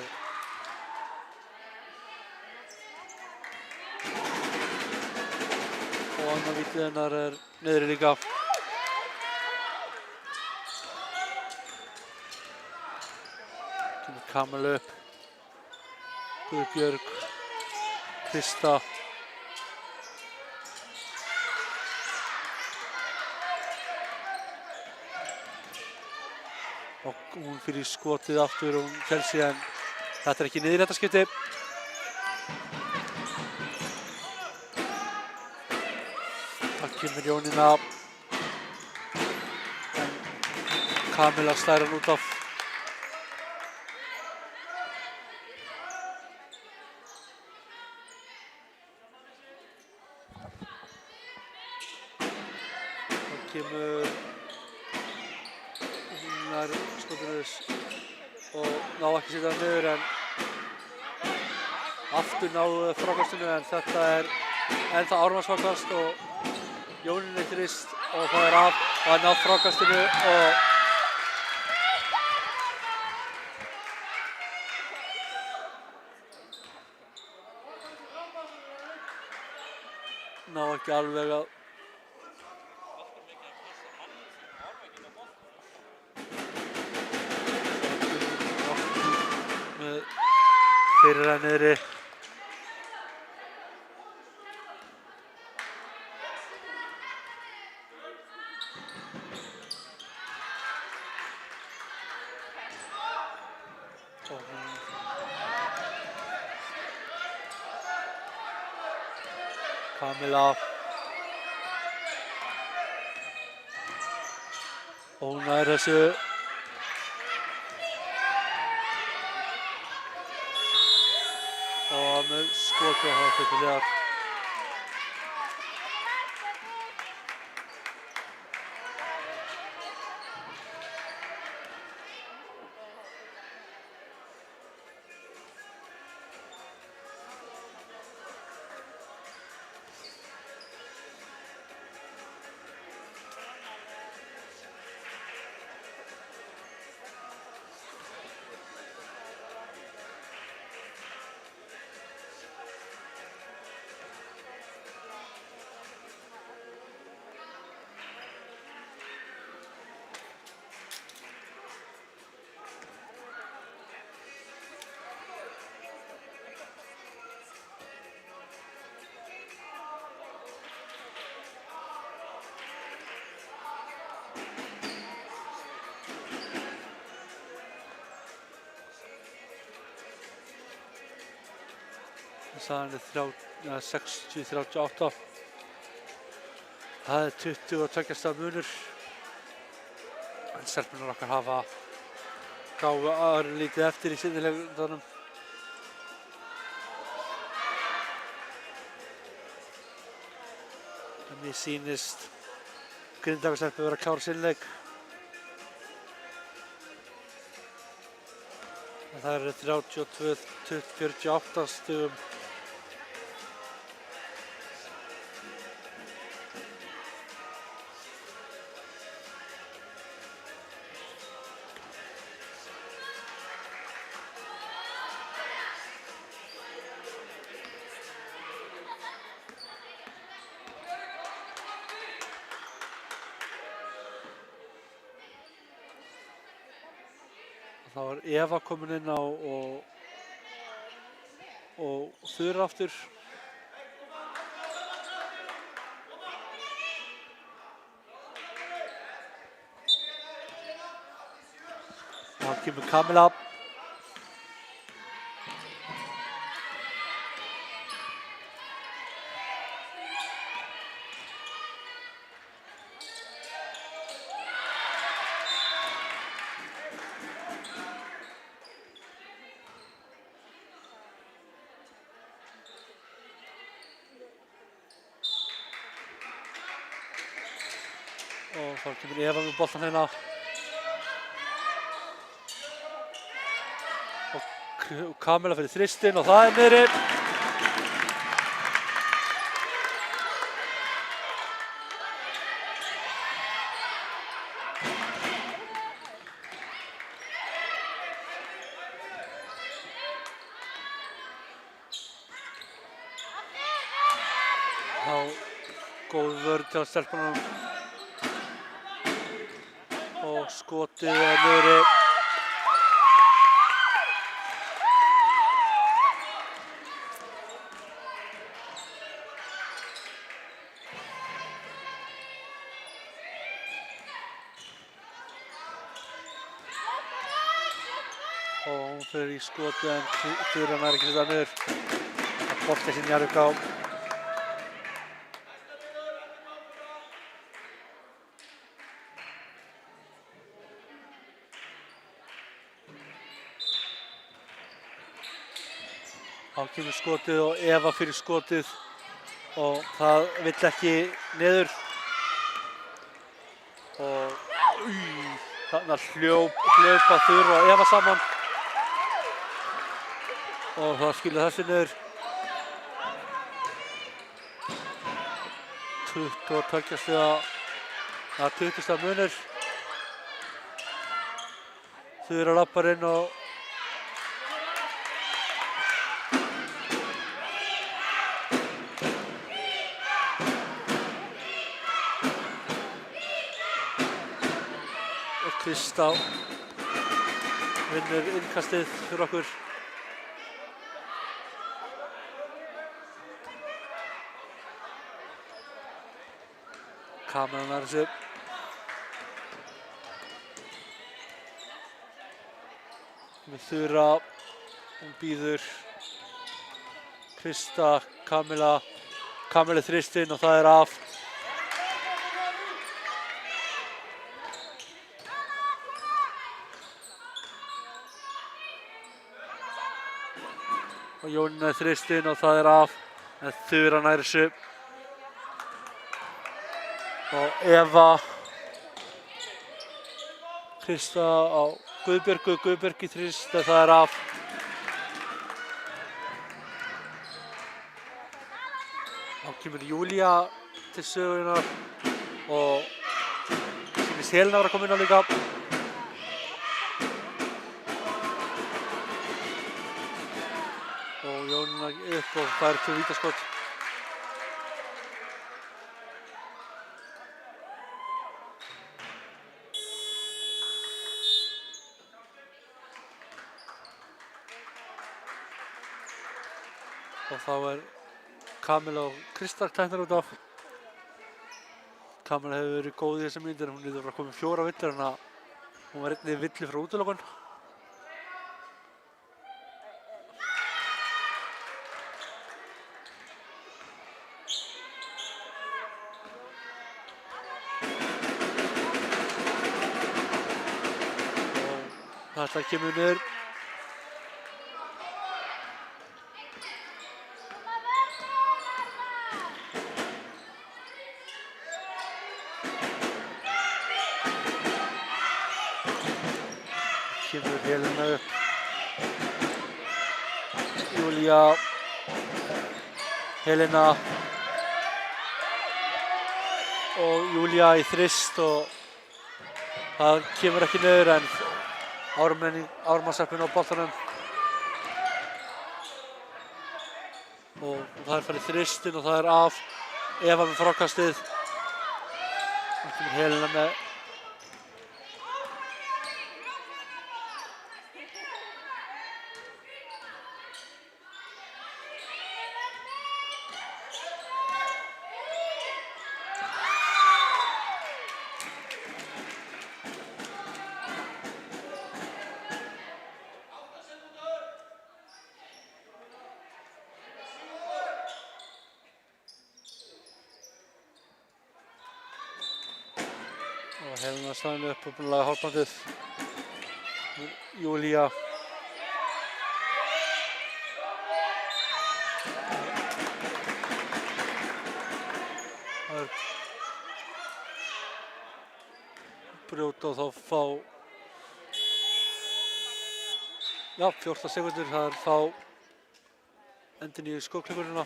annar vítið hennar er niðri líka. Kemur Kamil upp. Guðbjörg, Krista. Og hún fyrir skotið aftur og Chelsea en þetta er ekki niður í þetta skipti. Það kemur Jónína en Kamila slær hann út af. Það kemur skotinu og ná ekki setja það niður en aftur náðu frákastinu en þetta er ennþá ármannsfrákast og Jónín eitt rist og það er af og hann náð frákastinu og ná ekki alveg að fyrir hann niðri. Kamila. Og hún nær þessu. Og með skoti og það fyrir liðar. Staðan er 60-38. Það er 22 stiga munur. En stelpurnar okkar hafa gáfu lítið eftir í seinni leiknum. En mér sýnist Grindavíkurstelpur vera að klára sinn leik. En það eru 32-48 stigum. Þá er Eva komin inn á og Þura aftur. kemur Kamila. Og þá kemur Eva með boltan hérna. Og Kamila fyrir þristinn og það niðri. Þá góð vörn hjá stelpunum. Og skotið niðri. Og hún fyrir í skotið en Þura nær ekki þetta niður. Það bolti sinni Njarðvík á. Þá kemur skotið og Eva fyrir skotið og það vill ekki niður. Og þarna hljópa Þura og Eva saman. Og það skilur þessi niður. 22 stiga, 20 stiga munur. Þura lappar inn og Kristá vinnur innkastið fyrir okkur. Kamila nær þessu. Með Þura, hún býður. Krista, Kamila þristinn og það er af. Og Jónína þristinn og það er af. En Þura nær þessu. Og Eva. Krista á Guðbjörgu, Guðbjörg í þrist en það er af. Þá kemur Júlía til sögunar og sýnist Helena var að koma inn á líka. Og Jónína upp og það er 2 vítaskot. Og þá er Kamila og Krista teknar út af. Kamila hefur verið góð í þessum myndir, hún lítur að koma 4 villir en að hún var einnig villi frá útilokun. Og þetta kemur niður. Kemur Helena upp. Júlía. Helena. Og Júlía í þrist og það kemur ekki niður en Ármannsöppin á boltanum. Og það er farið þristinn og það er af. Eva með frákastið. Það kemur Helena með. Og Helena staðin upp og búin að laga hálfbandið. Júlía. Það er brjóta og þá fá, já, 14 sekúndur, það er fá endurnýju skotklukkurina.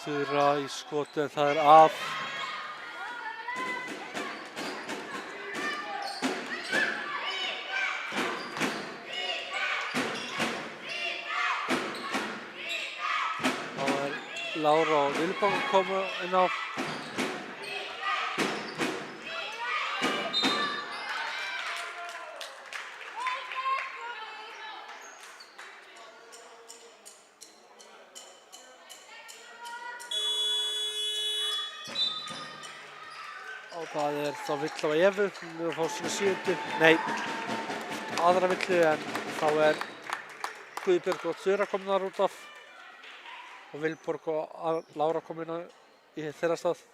Þura í skoti en það er af. Þá er Lára og Vilborg að koma inn á. Og það er þá Vill á Evu, hún er að fá sína 7. Nei, aðra Villu, en þá er Guðbjörg og Þura komnar út af og Vilborg og Lára komin í þeirra stað.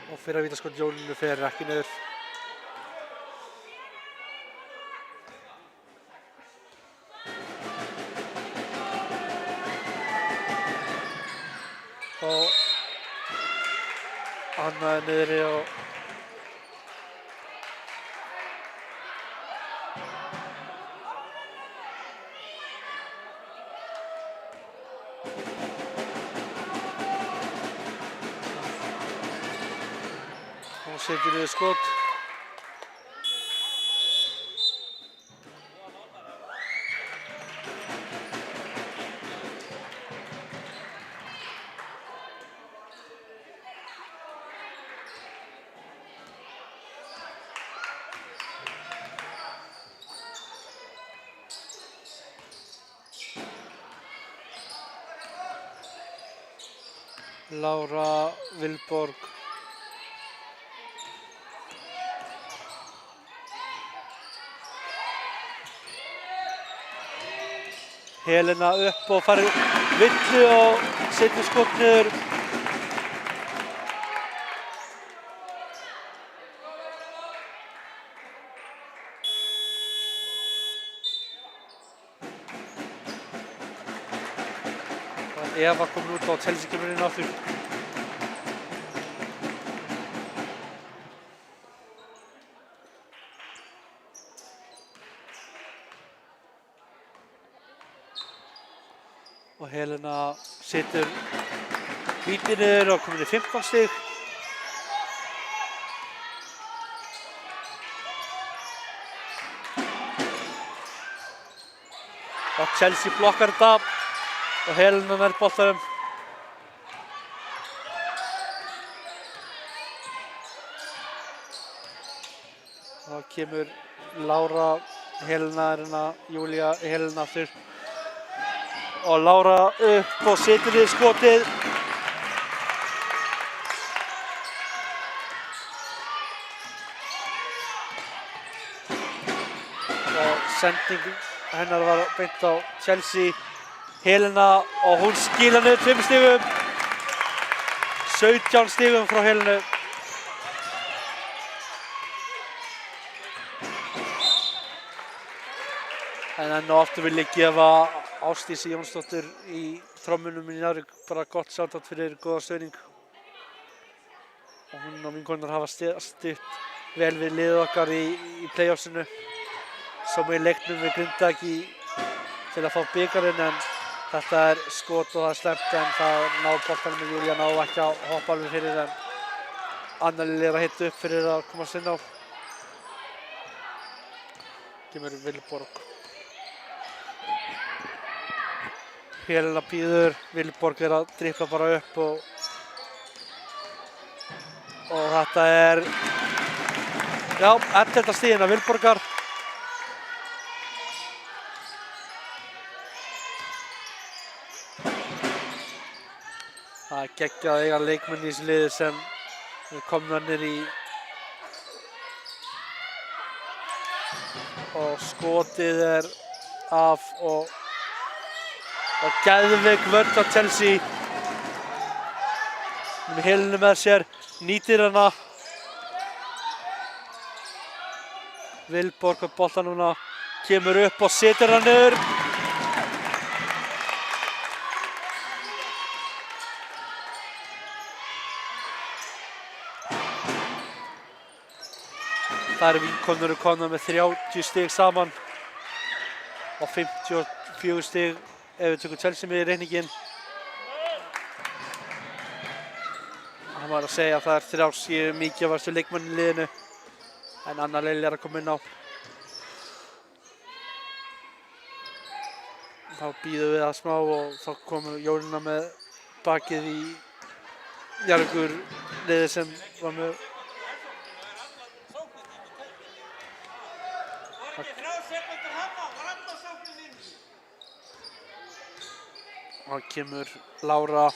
Og fyrir að vítaskot Jónínu fer ekki niður. Og Anna er niðri og hún setur niður skot. Lára, Vilborg. Helena upp og farir Villu og setur skot niður. Eva komin út á Chelsea kemur inn aftur. Og Helena setur víti niður og komin í 15 stig. Og Chelsea blokkar þetta. Og Helena nær boltanum. Þá kemur Lára, Helena, Júlía, Helena aftur. Og Lára upp og setur niður skotið. Og sending hennar var beint á Chelsea. Helena og hún skilar niður 5 stigum. 17 stigum frá Helenu. En enn og aftur vil ég gefa Ásdísi Jónsdóttur í trommunum í Njarðvík bara gott sjálfsagt fyrir góða stuðning. Og hún og vinkonur hafa stutt vel við liðið okkar í playoffsinu. Som í leiknum við Grindavík til að fá bikarinn, en þetta er skot og það er slemmt, en það ná boltanum með Júlía ná ekki að hoppa alveg fyrir, en Anna Lilja er að hitta upp fyrir að komast inn á. Kemur Vilborg. Helena býður, Vilborg er að dribla bara upp og þetta er, já, 11. stiginn af Vilborgar. Það er geggjað að eiga leikmenn í þessu liði sem komnarnir og skotið af og geðveik vörn af Chelsea. Með Helenu með sér, nýtir hana. Vilborg með boltan núna, kemur upp og setur hann niður. Það vinkonur komnar með 30 stig saman og 54 stig ef við tökum Chelsea með í reikninginn. Það var að segja að það 3 mikilvægustu leikmenn í liðinu en Anna Lilja að koma inn á. Þá bíðum við það smá og þá komur Jónína með bakið í Jargur liðið sem var með. Þá kemur Lára.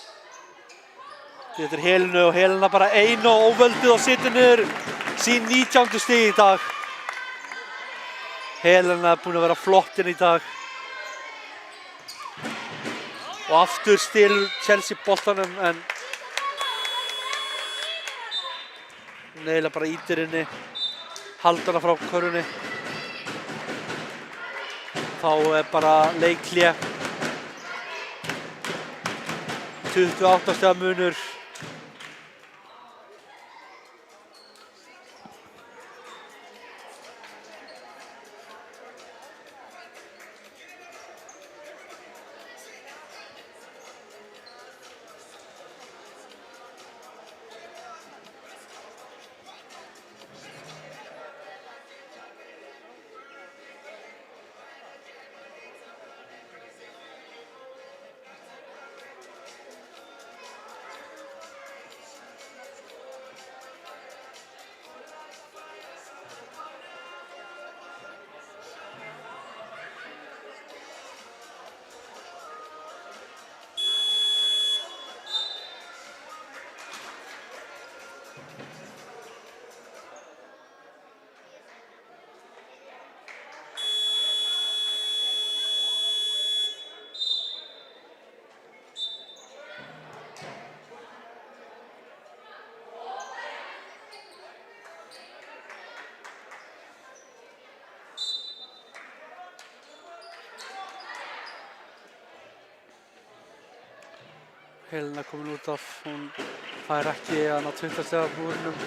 Þetta Helenu og Helena bara ein og óvölduð og situr niður sín 19. stig í dag. Helena búin að vera flottin í dag. Og aftur stilur Chelsea boltanum en hún eiginlega bara ýtir henni, haldur hana frá körfunni. Þá bara leikhlé. 28 stiga munur. Helena komin út af, hún fær ekki að ná 20 stiga múrinum.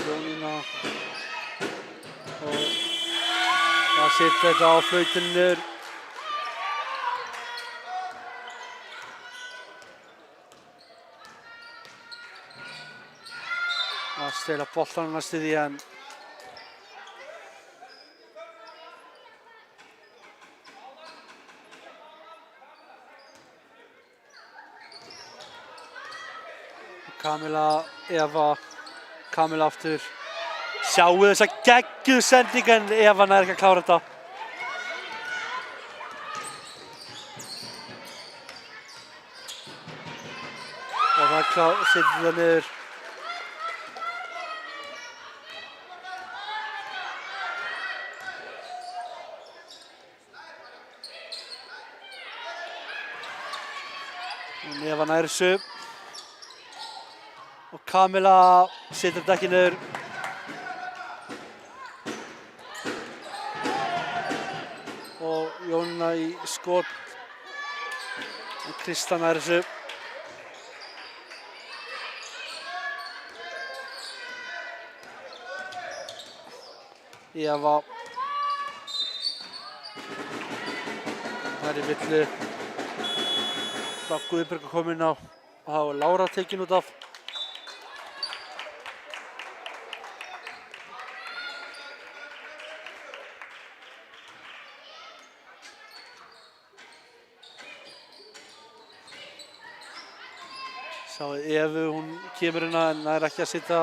Jónína og það situr þetta á flautinu niður. Að stela boltanum næstu því en Kamila aftur. Sjáu þessa geggjuðu sendingu en Eva nær ekki að klára þetta. Og það setur það niður. Og Eva nær þessu. Og Kamila setur þetta ekki niður. Og Jónína í skot. Og Krista nær þessu. Eva. Það í villu. Guðbjörg kom inn á. Og það var Lára tekin út af. Sjáum við Evu, hún kemur hérna en nær ekki að setja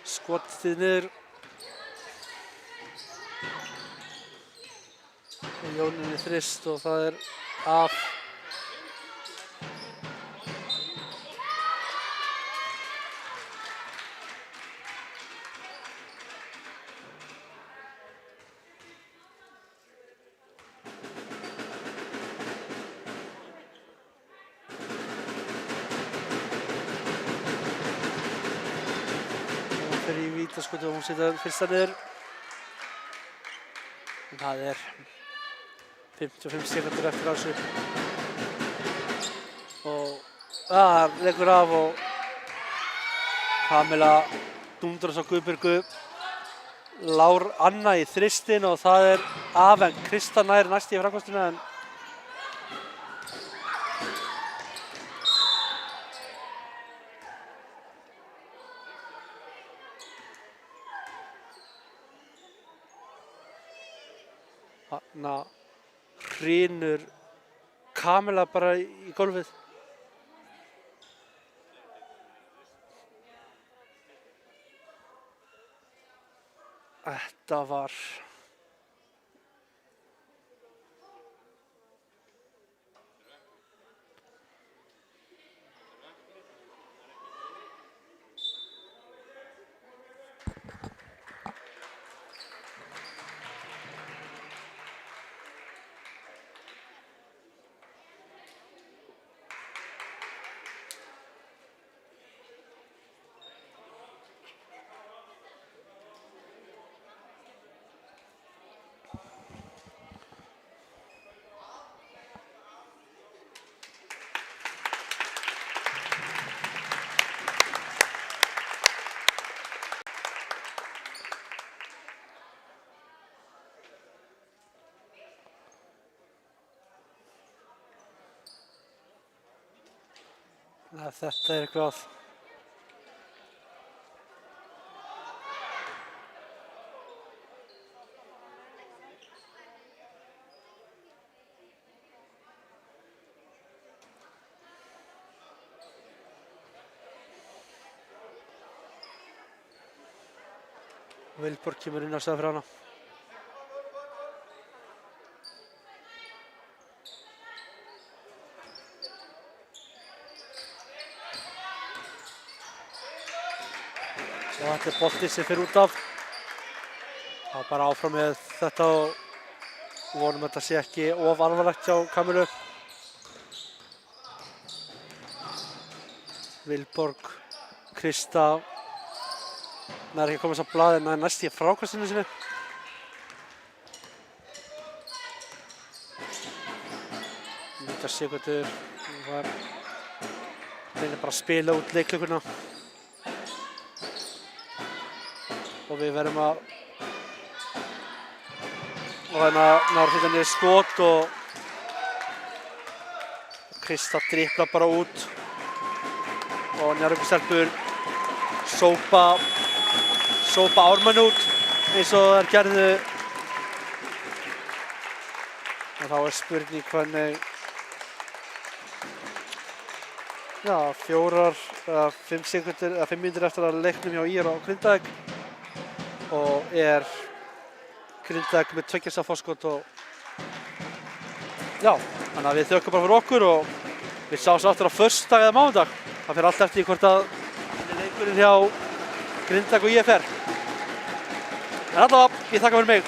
skotið niður. Jóninni þrist og það er af. Hún fer í vítaskoti og hún setja fyrsta niður. En það er 55 sekúndur eftir á þessu. Og það leggur af og Kamilla dundrar svo Guðbjörgu. Lár Anna í þristin og það er af en Krista nær næst í framkastinu en þarna hrynur Kamilla bara í gólfið. Þetta var þetta er eitthvað. Vilborg kemur inn á stað fyrir hana. Og þetta er bolti sem fer út af. Það er bara áfram með þetta og vonum að þetta sé ekki of alvarlegt hjá Kamillu. Vilborg, Krista nær ekki að komast á blað en nær næst í frákastinu sinni. Nýta sekúndur. Það reynir bara að spila út leiklukkuna. Og við verðum að náður þetta niður skot og Krista dribblar bara út og Njarðvíkurstelpur sópa Ármann út eins og þær gerðu. Og þá er spurning hvernig 4 eða 5 sekúndur eða 5 mínútur eftir að leiknum hjá ÍR á Grindavík og er Grindavík með 2 stiga forskot og þannig að við þökkum bara fyrir okkur og við sjáumst aftur á föstudag eða mánudag. Það fer allt eftir því hvort að leikurinn hjá Grindavík og ÍR fer. En allavega, ég þakka fyrir mig.